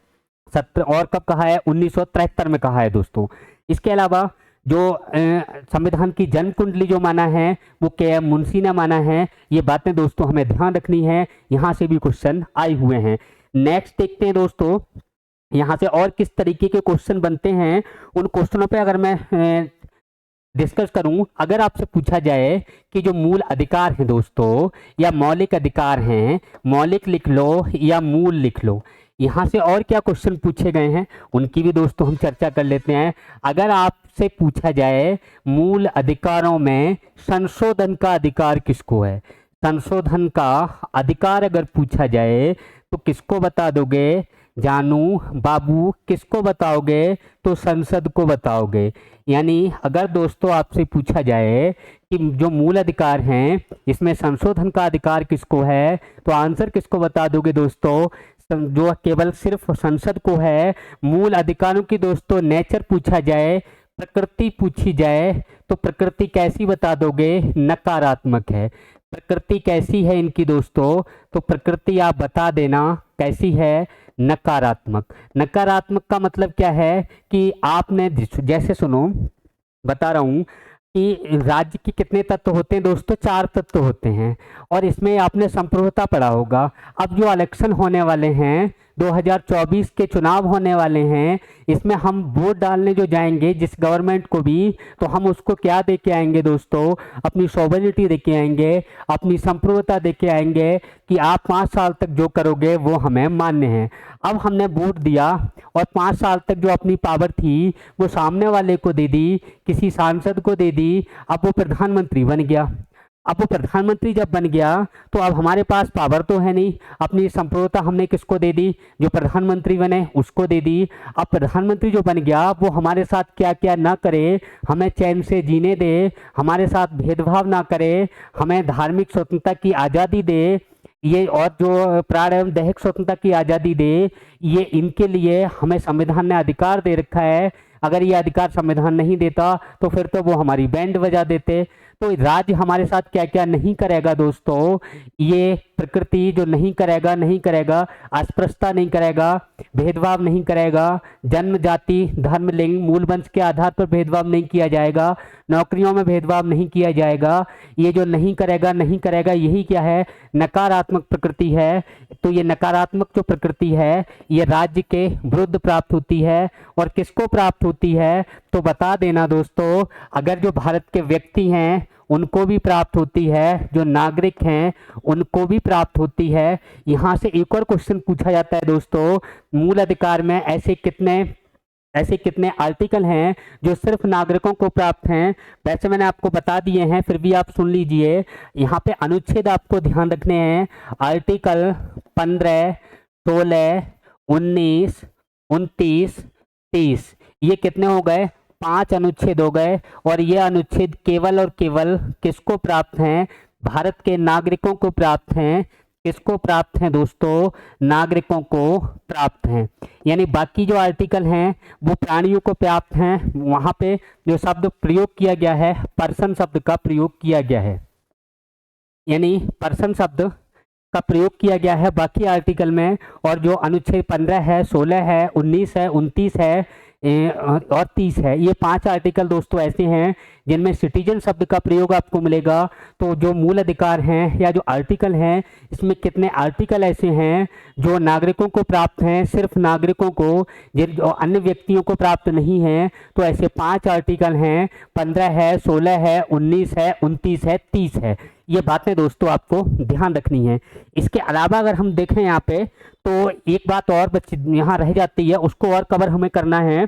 और कब कहा है, 1973 में कहा है दोस्तों। इसके अलावा जो संविधान की जन्म कुंडली जो माना है वो KM मुंशी ने माना है। ये बातें दोस्तों हमें ध्यान रखनी है, यहाँ से भी क्वेश्चन आए हुए हैं। नेक्स्ट देखते हैं दोस्तों, यहाँ से और किस तरीके के क्वेश्चन बनते हैं। उन क्वेश्चनों पे अगर मैं डिस्कस करूं, अगर आपसे पूछा जाए कि जो मूल अधिकार हैं दोस्तों या मौलिक अधिकार हैं, मौलिक लिख लो या मूल लिख लो, यहाँ से और क्या क्वेश्चन पूछे गए हैं उनकी भी दोस्तों हम चर्चा कर लेते हैं। अगर आपसे पूछा जाए मूल अधिकारों में संशोधन का अधिकार किसको है, संशोधन का अधिकार अगर पूछा जाए तो किसको बता दोगे, जानू बाबू किसको बताओगे, तो संसद को बताओगे। यानी अगर दोस्तों आपसे पूछा जाए कि जो मूल अधिकार हैं इसमें संशोधन का अधिकार किसको है, तो आंसर किसको बता दोगे दोस्तों, जो केवल सिर्फ संसद को है। मूल अधिकारों की दोस्तों नेचर पूछा जाए, प्रकृति पूछी जाए, तो प्रकृति कैसी बता दोगे, नकारात्मक है। प्रकृति कैसी है इनकी दोस्तों, तो प्रकृति आप बता देना कैसी है, नकारात्मक। नकारात्मक का मतलब क्या है कि आपने जैसे सुनो, बता रहा हूं कि राज्य की कितने तत्व होते हैं दोस्तों, 4 तत्व होते हैं। और इसमें आपने संप्रभुता पढ़ा होगा। अब जो इलेक्शन होने वाले हैं, 2024 के चुनाव होने वाले हैं, इसमें हम वोट डालने जो जाएंगे जिस गवर्नमेंट को भी, तो हम उसको क्या दे के आएंगे दोस्तों, अपनी सॉवरेनिटी दे के आएंगे, अपनी संप्रभुता दे के आएंगे कि आप 5 साल तक जो करोगे वो हमें मान्य है। अब हमने वोट दिया और 5 साल तक जो अपनी पावर थी वो सामने वाले को दे दी, किसी सांसद को दे दी। अब वो प्रधानमंत्री बन गया। अब वो प्रधानमंत्री जब बन गया तो अब हमारे पास पावर तो है नहीं, अपनी संप्रभुता हमने किसको दे दी, जो प्रधानमंत्री बने उसको दे दी। अब प्रधानमंत्री जो बन गया वो हमारे साथ क्या क्या ना करे, हमें चैन से जीने दे, हमारे साथ भेदभाव ना करे, हमें धार्मिक स्वतंत्रता की आज़ादी दे, ये और जो प्राण एवं दैहिक स्वतंत्रता की आज़ादी दे, ये इनके लिए हमें संविधान ने अधिकार दे रखा है। अगर ये अधिकार संविधान नहीं देता तो फिर तो वो हमारी बैंड बजा देते। तो राज्य हमारे साथ क्या क्या नहीं करेगा दोस्तों, ये प्रकृति जो नहीं करेगा, नहीं करेगा, अस्पृश्यता नहीं करेगा, भेदभाव नहीं करेगा, जन्म, जाति, धर्म, लिंग, मूल वंश के आधार पर भेदभाव नहीं किया जाएगा, नौकरियों में भेदभाव नहीं किया जाएगा, ये जो नहीं करेगा, नहीं करेगा, यही क्या है, नकारात्मक प्रकृति है। तो ये नकारात्मक जो प्रकृति है ये राज्य के विरुद्ध प्राप्त होती है। और किसको प्राप्त होती है तो बता देना दोस्तों, अगर जो भारत के व्यक्ति हैं उनको भी प्राप्त होती है, जो नागरिक हैं उनको भी प्राप्त होती है। यहाँ से एक और क्वेश्चन पूछा जाता है दोस्तों, मूल अधिकार में ऐसे कितने आर्टिकल हैं जो सिर्फ नागरिकों को प्राप्त हैं। वैसे मैंने आपको बता दिए हैं, फिर भी आप सुन लीजिए। यहाँ पे अनुच्छेद आपको ध्यान रखने हैं। आर्टिकल 15, 16, 19, 29, 30, ये कितने हो गए, 5 अनुच्छेद हो गए। और ये अनुच्छेद केवल और केवल किसको प्राप्त हैं, भारत के नागरिकों को प्राप्त हैं। किसको प्राप्त हैं दोस्तों, नागरिकों को प्राप्त हैं। यानी बाकी जो आर्टिकल हैं वो प्राणियों को प्राप्त हैं। वहां पे जो शब्द प्रयोग किया गया है, पर्सन शब्द का प्रयोग किया गया है, यानी पर्सन शब्द का प्रयोग किया गया है बाकी आर्टिकल में। और जो अनुच्छेद 15 है, 16 है, 19 है, 29 है और 30 है, ये 5 आर्टिकल दोस्तों ऐसे हैं जिनमें सिटीजन शब्द का प्रयोग आपको मिलेगा। तो जो मूल अधिकार हैं या जो आर्टिकल हैं, इसमें कितने आर्टिकल ऐसे हैं जो नागरिकों को प्राप्त हैं, सिर्फ नागरिकों को, जिन जो अन्य व्यक्तियों को प्राप्त नहीं हैं। तो ऐसे 5 आर्टिकल हैं, 15 है, 16 है, 19 है, 29 है, 30 है। ये बातें दोस्तों आपको ध्यान रखनी है। इसके अलावा अगर हम देखें यहाँ पे तो एक बात और बच्चे यहाँ रह जाती है, उसको और कवर हमें करना है।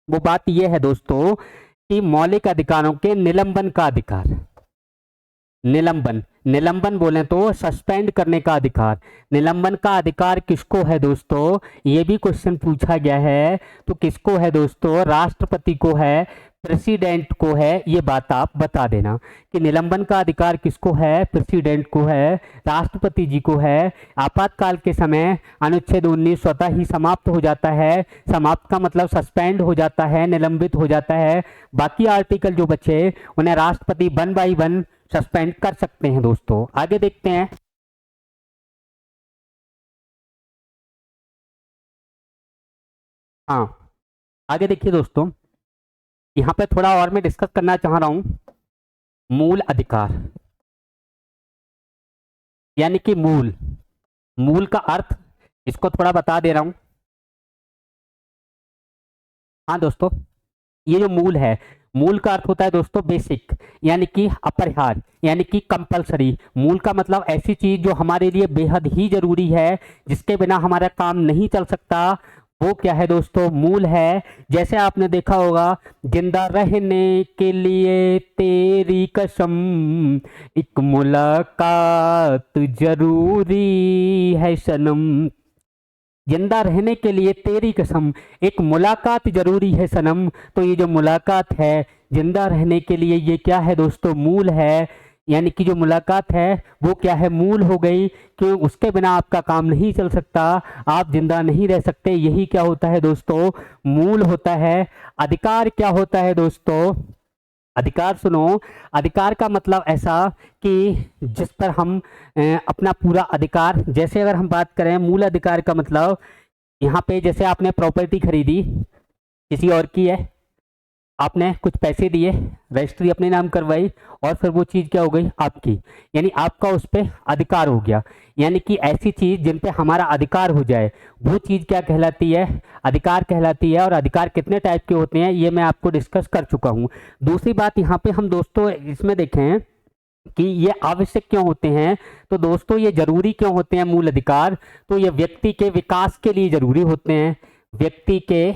वो बात ये है दोस्तों कि मौलिक अधिकारों के निलंबन का अधिकार। निलंबन बोले तो सस्पेंड करने का अधिकार। निलंबन का अधिकार किसको है दोस्तों, ये भी क्वेश्चन पूछा गया है। तो किसको है दोस्तों, राष्ट्रपति को है, प्रेसिडेंट को है। ये बात आप बता देना कि निलंबन का अधिकार किसको है, प्रेसिडेंट को है, राष्ट्रपति जी को है। आपातकाल के समय अनुच्छेद 19 स्वतः ही समाप्त हो जाता है। समाप्त का मतलब सस्पेंड हो जाता है, निलंबित हो जाता है। बाकी आर्टिकल जो बचे उन्हें राष्ट्रपति 1 बाई 1 सस्पेंड कर सकते हैं दोस्तों। आगे देखते हैं। हाँ, आगे देखिए दोस्तों, यहाँ पे थोड़ा और मैं डिस्कस करना चाह रहा हूं। मूल अधिकार यानी कि मूल का अर्थ, इसको थोड़ा बता दे रहा हूं। हाँ दोस्तों, ये जो मूल है, मूल का अर्थ होता है दोस्तों बेसिक, यानी कि अपरिहार्य, यानी कि कंपलसरी। मूल का मतलब ऐसी चीज जो हमारे लिए बेहद ही जरूरी है, जिसके बिना हमारा काम नहीं चल सकता, वो क्या है दोस्तों, मूल है। जैसे आपने देखा होगा, जिंदा रहने के लिए तेरी कसम, एक मुलाकात जरूरी है सनम। जिंदा रहने के लिए तेरी कसम, एक मुलाकात जरूरी है सनम। तो ये जो मुलाकात है जिंदा रहने के लिए, ये क्या है दोस्तों, मूल है। यानी कि जो मुलाकात है वो क्या है, मूल हो गई, कि उसके बिना आपका काम नहीं चल सकता, आप जिंदा नहीं रह सकते। यही क्या होता है दोस्तों, मूल होता है। अधिकार क्या होता है दोस्तों, अधिकार सुनो, अधिकार का मतलब ऐसा कि जिस पर हम अपना पूरा अधिकार, जैसे अगर हम बात करें मूल अधिकार का मतलब, यहाँ पे जैसे आपने प्रॉपर्टी खरीदी, किसी और की है, आपने कुछ पैसे दिए, रजिस्ट्री अपने नाम करवाई, और फिर वो चीज़ क्या हो गई, आपकी, यानी आपका उस पर अधिकार हो गया। यानी कि ऐसी चीज़ जिन पे हमारा अधिकार हो जाए, वो चीज़ क्या कहलाती है, अधिकार कहलाती है। और अधिकार कितने टाइप के होते हैं ये मैं आपको डिस्कस कर चुका हूँ। दूसरी बात यहाँ पे हम दोस्तों इसमें देखें कि ये आवश्यक क्यों होते हैं। तो दोस्तों ये जरूरी क्यों होते हैं मूल अधिकार, तो ये व्यक्ति के विकास के लिए जरूरी होते हैं। व्यक्ति के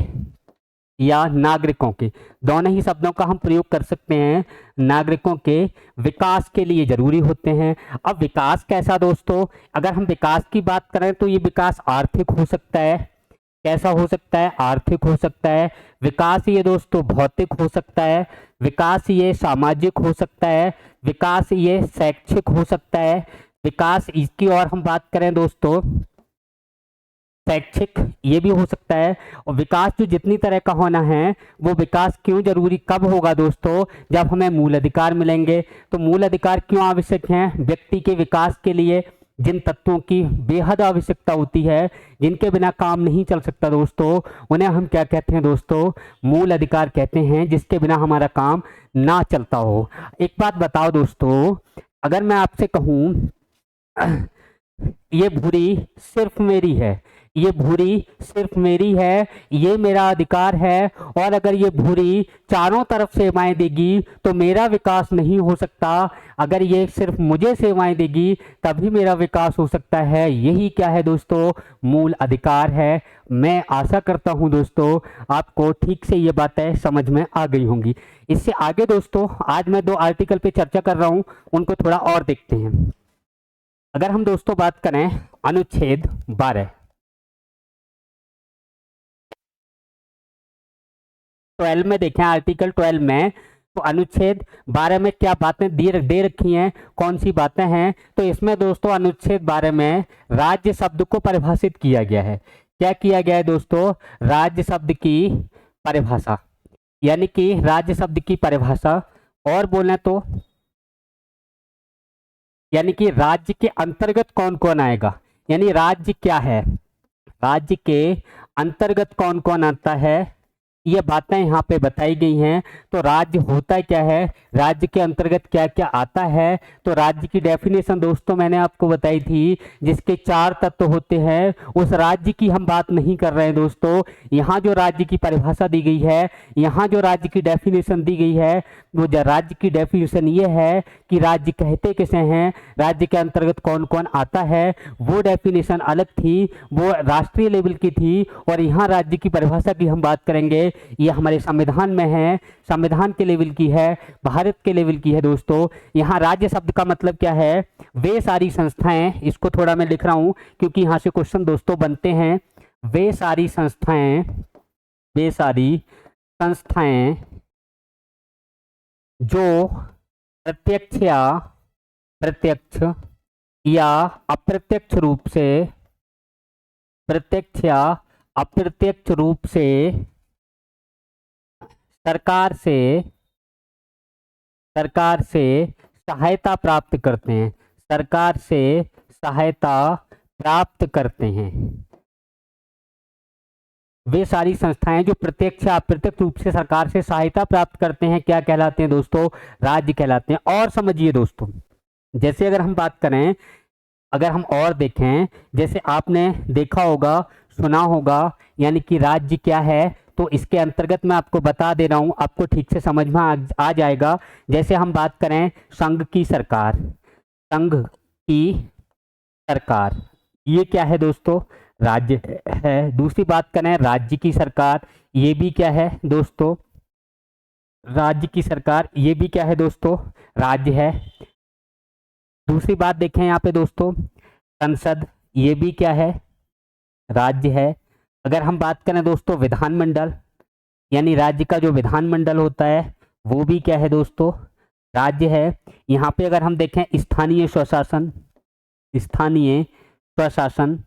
या नागरिकों के, दोनों ही शब्दों का हम प्रयोग कर सकते हैं। नागरिकों के विकास के लिए जरूरी होते हैं। अब विकास कैसा दोस्तों, अगर हम विकास की बात करें तो ये विकास आर्थिक हो सकता है। कैसा हो सकता है, आर्थिक हो सकता है। विकास ये दोस्तों भौतिक हो सकता है। विकास ये सामाजिक हो सकता है। विकास ये शैक्षिक हो सकता है। विकास इसकी और हम बात करें दोस्तों, शैक्षिक ये भी हो सकता है। और विकास जो जितनी तरह का होना है, वो विकास क्यों जरूरी कब होगा दोस्तों, जब हमें मूल अधिकार मिलेंगे। तो मूल अधिकार क्यों आवश्यक हैं, व्यक्ति के विकास के लिए, जिन तत्वों की बेहद आवश्यकता होती है, जिनके बिना काम नहीं चल सकता दोस्तों, उन्हें हम क्या कहते हैं दोस्तों? मूल अधिकार कहते हैं, जिसके बिना हमारा काम ना चलता हो। एक बात बताओ दोस्तों, अगर मैं आपसे कहूँ ये भूरी सिर्फ मेरी है, ये भूरी सिर्फ मेरी है, ये मेरा अधिकार है, और अगर ये भूरी चारों तरफ सेवाएं देगी तो मेरा विकास नहीं हो सकता, अगर ये सिर्फ मुझे सेवाएं देगी तभी मेरा विकास हो सकता है। यही क्या है दोस्तों? मूल अधिकार है। मैं आशा करता हूं दोस्तों आपको ठीक से ये बातें समझ में आ गई होंगी। इससे आगे दोस्तों आज मैं 2 आर्टिकल पे चर्चा कर रहा हूं, उनको थोड़ा और देखते हैं। अगर हम दोस्तों बात करें अनुच्छेद 12, 12 में देखें, आर्टिकल 12 में, तो अनुच्छेद 12 में क्या बातें दे रखी हैं, कौन सी बातें हैं? तो इसमें दोस्तों अनुच्छेद 12 में राज्य शब्द को परिभाषित किया गया है। क्या किया गया है दोस्तों? राज्य शब्द की परिभाषा, यानी कि राज्य शब्द की परिभाषा, और बोलें तो यानी कि राज्य के अंतर्गत कौन कौन आएगा, यानी राज्य क्या है, राज्य के अंतर्गत कौन कौन आता है, ये बातें यहाँ पे बताई गई हैं। तो राज्य होता क्या है, राज्य के अंतर्गत क्या क्या आता है? तो राज्य की डेफिनेशन दोस्तों मैंने आपको बताई थी, जिसके 4 तत्व होते हैं। उस राज्य की हम बात नहीं कर रहे हैं दोस्तों, यहाँ जो राज्य की परिभाषा दी गई है, यहाँ जो राज्य की डेफिनेशन दी गई है, वो राज्य की डेफिनेशन ये है कि राज्य कहते किसे हैं, राज्य के अंतर्गत कौन कौन आता है। वो डेफिनेशन अलग थी, वो राष्ट्रीय लेवल की थी, और यहाँ राज्य की परिभाषा की हम बात करेंगे, ये हमारे संविधान में है, संविधान के लेवल की है, भारत के लेवल की है दोस्तों। यहाँ राज्य शब्द का मतलब क्या है? वे सारी संस्थाएं, इसको थोड़ा मैं लिख रहा हूं क्योंकि यहाँ से क्वेश्चन दोस्तों बनते हैं। वे सारी संस्थाएं, वे सारी संस्थाएं जो प्रत्यक्ष या अप्रत्यक्ष रूप से, प्रत्यक्ष या अप्रत्यक्ष रूप से सरकार से सहायता प्राप्त करते हैं, सरकार से सहायता प्राप्त करते हैं। वे सारी संस्थाएं जो प्रत्यक्ष या अप्रत्यक्ष रूप से सरकार से सहायता प्राप्त करते हैं, क्या कहलाते हैं दोस्तों? राज्य कहलाते हैं। और समझिए दोस्तों, जैसे अगर हम बात करें, अगर हम और देखें, जैसे आपने देखा होगा, सुना होगा, यानी कि राज्य क्या है, तो इसके अंतर्गत मैं आपको बता दे रहा हूं, आपको ठीक से समझ में आ जाएगा। जैसे हम बात करें संघ की सरकार, संघ की सरकार, ये क्या है दोस्तों? राज्य है। दूसरी बात करें राज्य की सरकार, ये भी क्या है दोस्तों? राज्य की सरकार, ये भी क्या है दोस्तों? राज्य है। दूसरी बात देखें यहाँ पे दोस्तों, संसद, ये भी क्या है? राज्य है। अगर हम बात करें दोस्तों विधानमंडल, यानी राज्य का जो विधानमंडल होता है, वो भी क्या है दोस्तों? राज्य है। यहाँ पे अगर हम देखें स्थानीय स्वशासन, स्थानीय स्वशासन,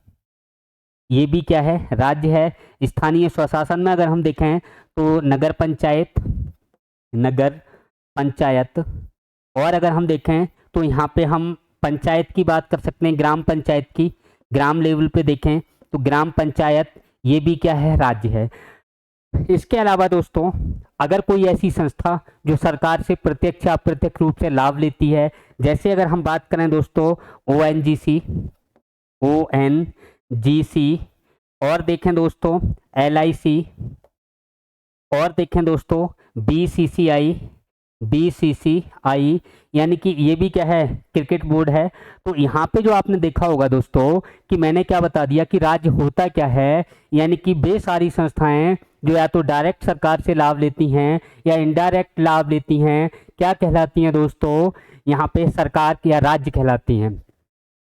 ये भी क्या है? राज्य है। स्थानीय स्वशासन में अगर हम देखें तो नगर पंचायत, नगर पंचायत, और अगर हम देखें तो यहाँ पे हम पंचायत की बात कर सकते हैं, ग्राम पंचायत की, ग्राम लेवल पे देखें तो ग्राम पंचायत, ये भी क्या है? राज्य है। इसके अलावा दोस्तों अगर कोई ऐसी संस्था जो सरकार से प्रत्यक्ष या अप्रत्यक्ष रूप से लाभ लेती है, जैसे अगर हम बात करें दोस्तों ओएनजीसी, और देखें दोस्तों एलआईसी, और देखें दोस्तों बीसीसीआई, यानी कि ये भी क्या है? क्रिकेट बोर्ड है। तो यहाँ पे जो आपने देखा होगा दोस्तों कि मैंने क्या बता दिया कि राज्य होता क्या है, यानी कि वे सारी संस्थाएं जो या तो डायरेक्ट सरकार से लाभ लेती हैं या इनडायरेक्ट लाभ लेती हैं, क्या कहलाती हैं दोस्तों? यहाँ पे सरकार या राज्य कहलाती हैं।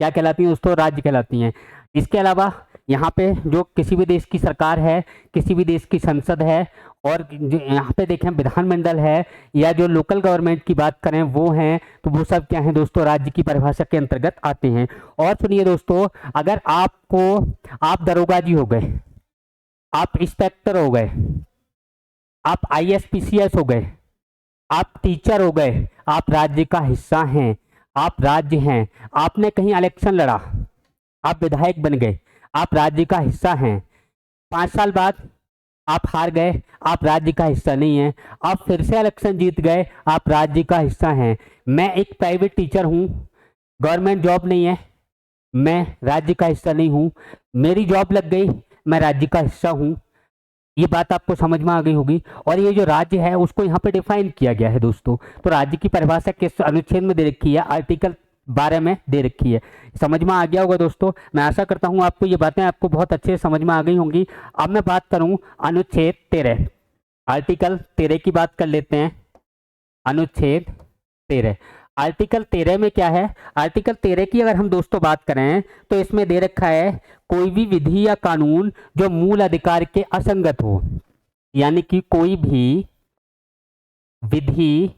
क्या कहलाती हैं दोस्तों? राज्य कहलाती हैं। इसके अलावा यहाँ पे जो किसी भी देश की सरकार है, किसी भी देश की संसद है, और यहाँ पे देखें विधानमंडल है, या जो लोकल गवर्नमेंट की बात करें वो हैं, तो वो सब क्या हैं दोस्तों? राज्य की परिभाषा के अंतर्गत आते हैं। और सुनिए दोस्तों, अगर आप दरोगा जी हो गए, आप इंस्पेक्टर हो गए, आप आईएएस हो गए, आप टीचर हो गए, आप राज्य का हिस्सा हैं, आप राज्य हैं। आपने कहीं इलेक्शन लड़ा, आप विधायक बन गए, आप राज्य का हिस्सा हैं। 5 साल बाद आप हार गए, आप राज्य का हिस्सा नहीं हैं। आप फिर से इलेक्शन जीत गए, आप राज्य का हिस्सा हैं। मैं एक प्राइवेट टीचर हूँ, गवर्नमेंट जॉब नहीं है, मैं राज्य का हिस्सा नहीं हूँ। मेरी जॉब लग गई, मैं राज्य का हिस्सा हूँ। ये बात आपको समझ में आ गई होगी। और ये जो राज्य है उसको यहाँ पे डिफाइन किया गया है दोस्तों। तो राज्य की परिभाषा किस अनुच्छेद में दे रखी है? आर्टिकल 12 में दे रखी है। समझ में आ गया होगा दोस्तों। मैं आशा करता हूँ आपको ये बातें आपको बहुत अच्छे से समझ में आ गई होंगी। अब मैं बात करूँ अनुच्छेद 13, आर्टिकल 13 की बात कर लेते हैं। अनुच्छेद 13, आर्टिकल 13 में क्या है? आर्टिकल 13 की अगर हम दोस्तों बात करें तो इसमें दे रखा है कोई भी विधि या कानून जो मूल अधिकार के असंगत हो, यानी कि कोई भी विधि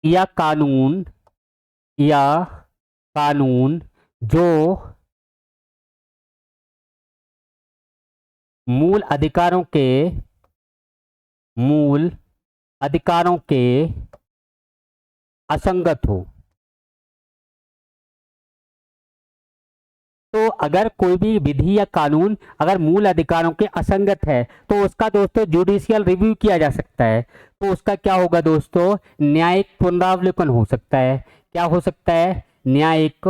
या कानून जो मूल अधिकारों के असंगत हो। तो अगर कोई भी विधि या कानून अगर मूल अधिकारों के असंगत है तो उसका दोस्तों जुडिशियल रिव्यू किया जा सकता है। तो उसका क्या होगा दोस्तों? न्यायिक पुनरावलोकन हो सकता है। क्या हो सकता है? न्यायिक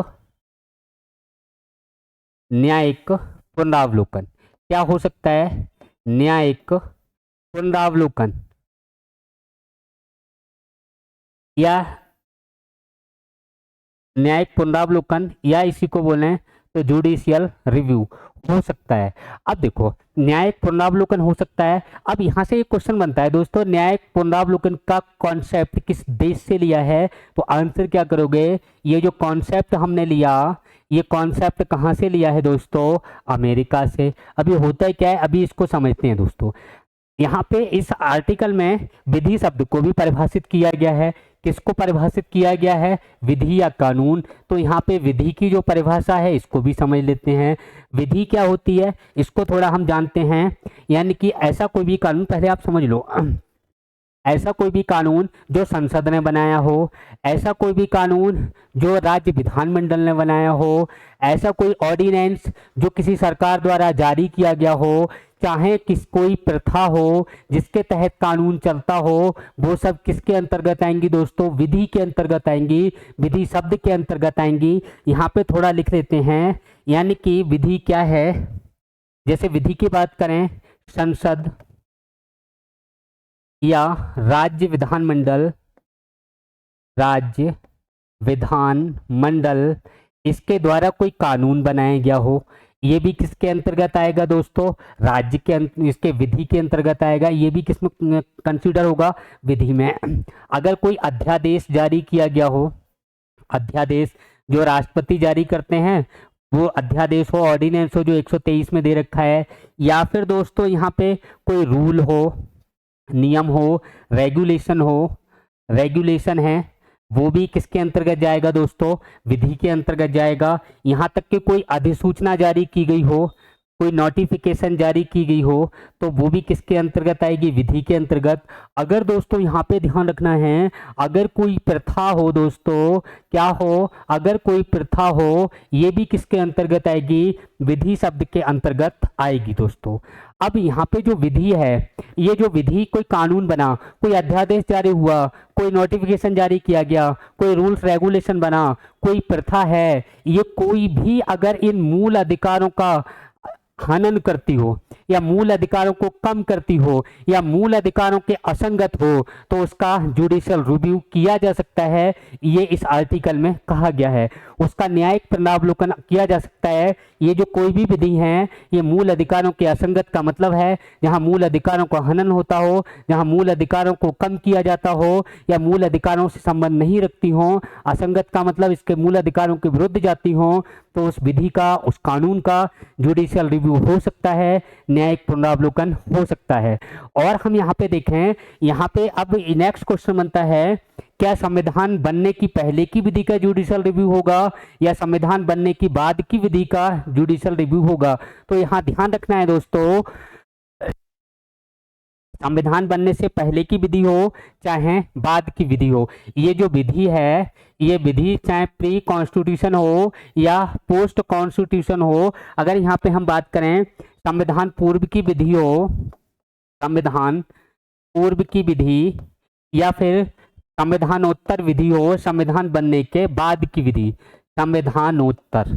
पुनरावलोकन। क्या हो सकता है? न्यायिक पुनरावलोकन या इसी को बोलें तो जुडिशियल रिव्यू हो सकता है। अब देखो, न्यायिक पुनरावलोकन हो सकता है। अब यहां से एक क्वेश्चन बनता है दोस्तों, न्यायिक पुनरावलोकन का कॉन्सेप्ट किस देश से लिया है? तो आंसर क्या करोगे? ये जो कॉन्सेप्ट हमने लिया, ये कॉन्सेप्ट कहां से लिया है दोस्तों? अमेरिका से। अभी होता है क्या है, अभी इसको समझते हैं दोस्तों। यहाँ पे इस आर्टिकल में विधि शब्द को भी परिभाषित किया गया है। किसको परिभाषित किया गया है? विधि या कानून। तो यहाँ पे विधि की जो परिभाषा है इसको भी समझ लेते हैं। विधि क्या होती है इसको थोड़ा हम जानते हैं। यानी कि ऐसा कोई भी कानून, पहले आप समझ लो, ऐसा कोई भी कानून जो संसद ने बनाया हो, ऐसा कोई भी कानून जो राज्य विधानमंडल ने बनाया हो, ऐसा कोई ऑर्डिनेंस जो किसी सरकार द्वारा जारी किया गया हो, चाहे कोई प्रथा हो जिसके तहत कानून चलता हो, वो सब किसके अंतर्गत आएंगी दोस्तों? विधि के अंतर्गत आएंगी, विधि शब्द के अंतर्गत आएंगी। यहाँ पे थोड़ा लिख लेते हैं। यानी कि विधि क्या है? जैसे विधि की बात करें, संसद या राज्य विधानमंडल इसके द्वारा कोई कानून बनाया गया हो, ये भी किसके अंतर्गत आएगा दोस्तों? राज्य के इसके विधि के अंतर्गत आएगा। ये भी किसमें कंसीडर होगा? विधि में। अगर कोई अध्यादेश जारी किया गया हो, अध्यादेश जो राष्ट्रपति जारी करते हैं, वो अध्यादेश हो, ऑर्डिनेंस हो जो 123 में दे रखा है, या फिर दोस्तों यहाँ पे कोई रूल हो, नियम हो, रेगुलेशन है, वो भी किसके अंतर्गत जाएगा दोस्तों? विधि के अंतर्गत जाएगा। यहाँ तक कि कोई अधिसूचना जारी की गई हो, कोई नोटिफिकेशन जारी की गई हो, तो वो भी किसके अंतर्गत आएगी? विधि के अंतर्गत। अगर दोस्तों यहाँ पे ध्यान रखना है, अगर कोई प्रथा हो दोस्तों, क्या हो? अगर कोई प्रथा हो, ये भी किसके अंतर्गत आएगी? विधि शब्द के अंतर्गत आएगी दोस्तों। अब यहाँ पे जो विधि है, ये जो विधि, कोई कानून बना, कोई अध्यादेश जारी हुआ, कोई नोटिफिकेशन जारी किया गया, कोई रूल्स रेगुलेशन बना, कोई प्रथा है, ये कोई भी अगर इन मूल अधिकारों का हनन करती हो, या मूल अधिकारों को कम करती हो, या मूल अधिकारों के असंगत हो, तो उसका जुडिशियल रिव्यू किया जा सकता है। ये इस आर्टिकल में कहा गया है। उसका न्यायिक पुनरावलोकन किया जा सकता है। ये जो कोई भी विधि है, ये मूल अधिकारों के असंगत का मतलब है जहां मूल अधिकारों का हनन होता हो, जहां मूल अधिकारों को कम किया जाता हो, या मूल अधिकारों से संबंध नहीं रखती हो। असंगत का मतलब इसके मूल अधिकारों के विरुद्ध जाती हो, तो उस विधि का, उस कानून का जुडिशियल रिव्यू हो सकता है, न्यायिक पुनरावलोकन हो सकता है। और हम यहाँ पे देखें, यहाँ पे अब नेक्स्ट क्वेश्चन बनता है, क्या संविधान बनने की पहले की विधि का जुडिशियल रिव्यू होगा या संविधान बनने की बाद की विधि का जुडिशियल रिव्यू होगा? तो यहाँ ध्यान रखना है दोस्तों, संविधान बनने से पहले की विधि हो चाहे बाद की विधि हो, ये जो विधि है, ये विधि चाहे प्री कॉन्स्टिट्यूशन हो या पोस्ट कॉन्स्टिट्यूशन हो, अगर यहाँ पे हम बात करें संविधान पूर्व की विधि हो, संविधान पूर्व की विधि या फिर संविधानोत्तर विधि हो, संविधान बनने के बाद की विधि, संविधानोत्तर,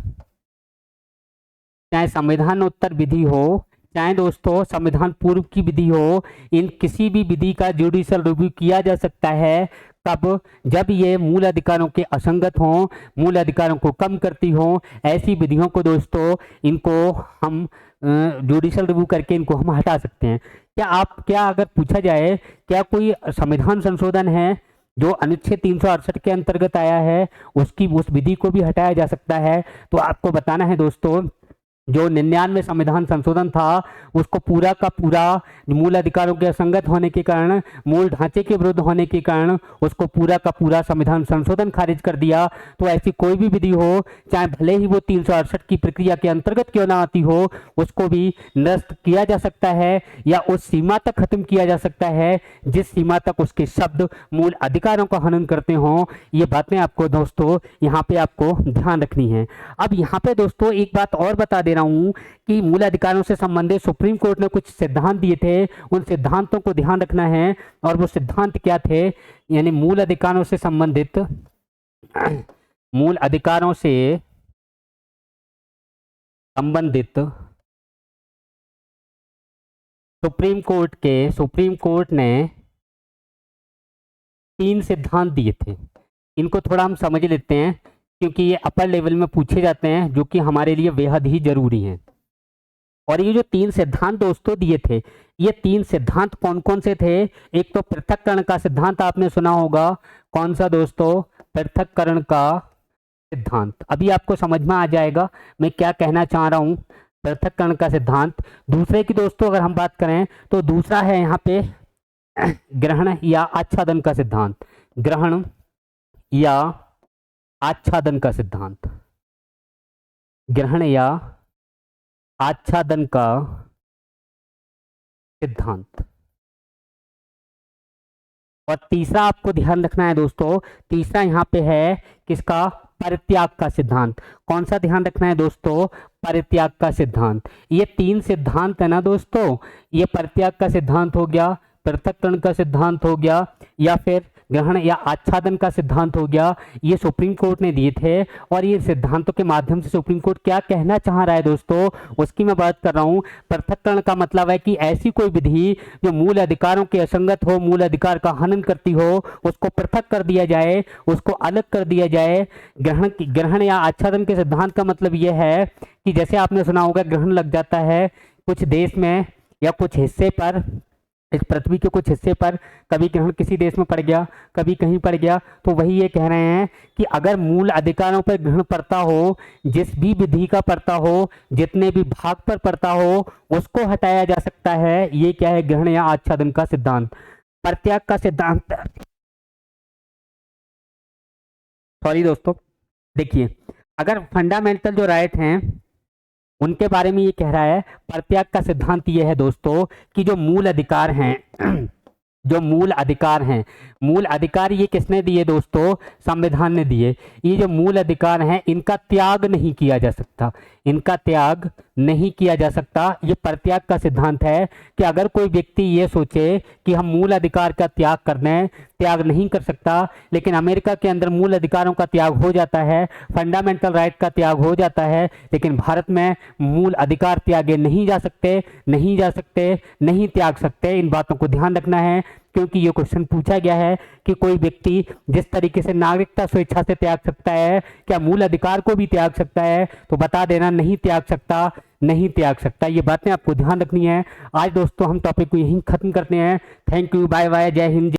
चाहे संविधानोत्तर विधि हो चाहे दोस्तों संविधान पूर्व की विधि हो, इन किसी भी विधि का जुडिशियल रिव्यू किया जा सकता है। कब? जब ये मूल अधिकारों के असंगत हों, मूल अधिकारों को कम करती हों, ऐसी विधियों को दोस्तों इनको हम जुडिशियल रिव्यू करके इनको हम हटा सकते हैं। क्या अगर पूछा जाए क्या कोई संविधान संशोधन है जो अनुच्छेद 368 के अंतर्गत आया है, उस विधि को भी हटाया जा सकता है? तो आपको बताना है दोस्तों, जो 99 संविधान संशोधन था उसको पूरा का पूरा मूल अधिकारों के असंगत होने के कारण, मूल ढांचे के विरुद्ध होने के कारण उसको पूरा का पूरा संविधान संशोधन खारिज कर दिया। तो ऐसी कोई भी विधि हो, चाहे भले ही वो 368 की प्रक्रिया के अंतर्गत क्यों ना आती हो, उसको भी निरस्त किया जा सकता है या उस सीमा तक खत्म किया जा सकता है जिस सीमा तक उसके शब्द मूल अधिकारों का हनन करते हों। ये बातें आपको दोस्तों यहाँ पे आपको ध्यान रखनी है। अब यहाँ पे दोस्तों एक बात और बता दे रहा हूं कि मूल अधिकारों से संबंधित सुप्रीम कोर्ट ने कुछ सिद्धांत दिए थे, उन सिद्धांतों को ध्यान रखना है। और वो सिद्धांत क्या थे? यानी मूल अधिकारों से संबंधित, मूल अधिकारों से संबंधित सुप्रीम कोर्ट ने 3 सिद्धांत दिए थे। इनको थोड़ा हम समझ लेते हैं क्योंकि ये अपर लेवल में पूछे जाते हैं, जो कि हमारे लिए बेहद ही जरूरी हैं। और ये जो 3 सिद्धांत दोस्तों दिए थे, ये 3 सिद्धांत कौन कौन से थे? एक तो पृथक्करण का सिद्धांत आपने सुना होगा। कौन सा दोस्तों? पृथक्करण का सिद्धांत। अभी आपको समझ में आ जाएगा मैं क्या कहना चाह रहा हूं। पृथक्करण का सिद्धांत। दूसरे की दोस्तों अगर हम बात करें तो दूसरा है यहाँ पे ग्रहण या आच्छादन का सिद्धांत। ग्रहण या आच्छादन का सिद्धांत। ग्रहण या आच्छादन का सिद्धांत। और तीसरा आपको ध्यान रखना है दोस्तों, तीसरा यहाँ पे है किसका? परित्याग का सिद्धांत। कौन सा ध्यान रखना है दोस्तों? परित्याग का सिद्धांत। ये 3 सिद्धांत है ना दोस्तों, ये परित्याग का सिद्धांत हो गया, पृथक्करण का सिद्धांत हो गया, या फिर ग्रहण या आच्छादन का सिद्धांत हो गया। ये सुप्रीम कोर्ट ने दिए थे और ये सिद्धांतों के माध्यम से सुप्रीम कोर्ट क्या कहना चाह रहा है दोस्तों, उसकी मैं बात कर रहा हूँ। पृथक्करण का मतलब है कि ऐसी कोई विधि जो मूल अधिकारों के असंगत हो, मूल अधिकार का हनन करती हो, उसको पृथक कर दिया जाए, उसको अलग कर दिया जाए। ग्रहण या आच्छादन के सिद्धांत का मतलब यह है कि जैसे आपने सुना होगा ग्रहण लग जाता है कुछ देश में या कुछ हिस्से पर, इस पृथ्वी के कुछ हिस्से पर, कभी ग्रहण किसी देश में पड़ गया, कभी कहीं पड़ गया, तो वही ये कह रहे हैं कि अगर मूल अधिकारों पर ग्रहण पड़ता हो, जिस भी विधि का पड़ता हो, जितने भी भाग पर पड़ता हो, उसको हटाया जा सकता है। ये क्या है? ग्रहण या आच्छादन का सिद्धांत। परित्याग का सिद्धांत, सॉरी दोस्तों, देखिए अगर फंडामेंटल जो राइट हैं उनके बारे में ये कह रहा है, परित्याग का सिद्धांत ये है दोस्तों कि जो मूल अधिकार हैं जो मूल अधिकार हैं, मूल अधिकार ये किसने दिए दोस्तों? संविधान ने दिए। ये जो मूल अधिकार हैं इनका त्याग नहीं किया जा सकता, इनका त्याग नहीं किया जा सकता। ये परित्याग का सिद्धांत है कि अगर कोई व्यक्ति ये सोचे कि हम मूल अधिकार का त्याग कर दें, त्याग नहीं कर सकता। लेकिन अमेरिका के अंदर मूल अधिकारों का त्याग हो जाता है, फंडामेंटल राइट का त्याग हो जाता है, लेकिन भारत में मूल अधिकार त्यागे नहीं जा सकते, नहीं जा सकते, नहीं त्याग सकते। इन बातों को ध्यान रखना है क्योंकि ये क्वेश्चन पूछा गया है कि कोई व्यक्ति जिस तरीके से नागरिकता स्वेच्छा से त्याग सकता है, क्या मूल अधिकार को भी त्याग सकता है? तो बता देना, नहीं त्याग सकता, नहीं त्याग सकता। ये बातें आपको ध्यान रखनी है। आज दोस्तों हम टॉपिक को यहीं खत्म करते हैं। थैंक यू, बाय बाय, जय हिंद।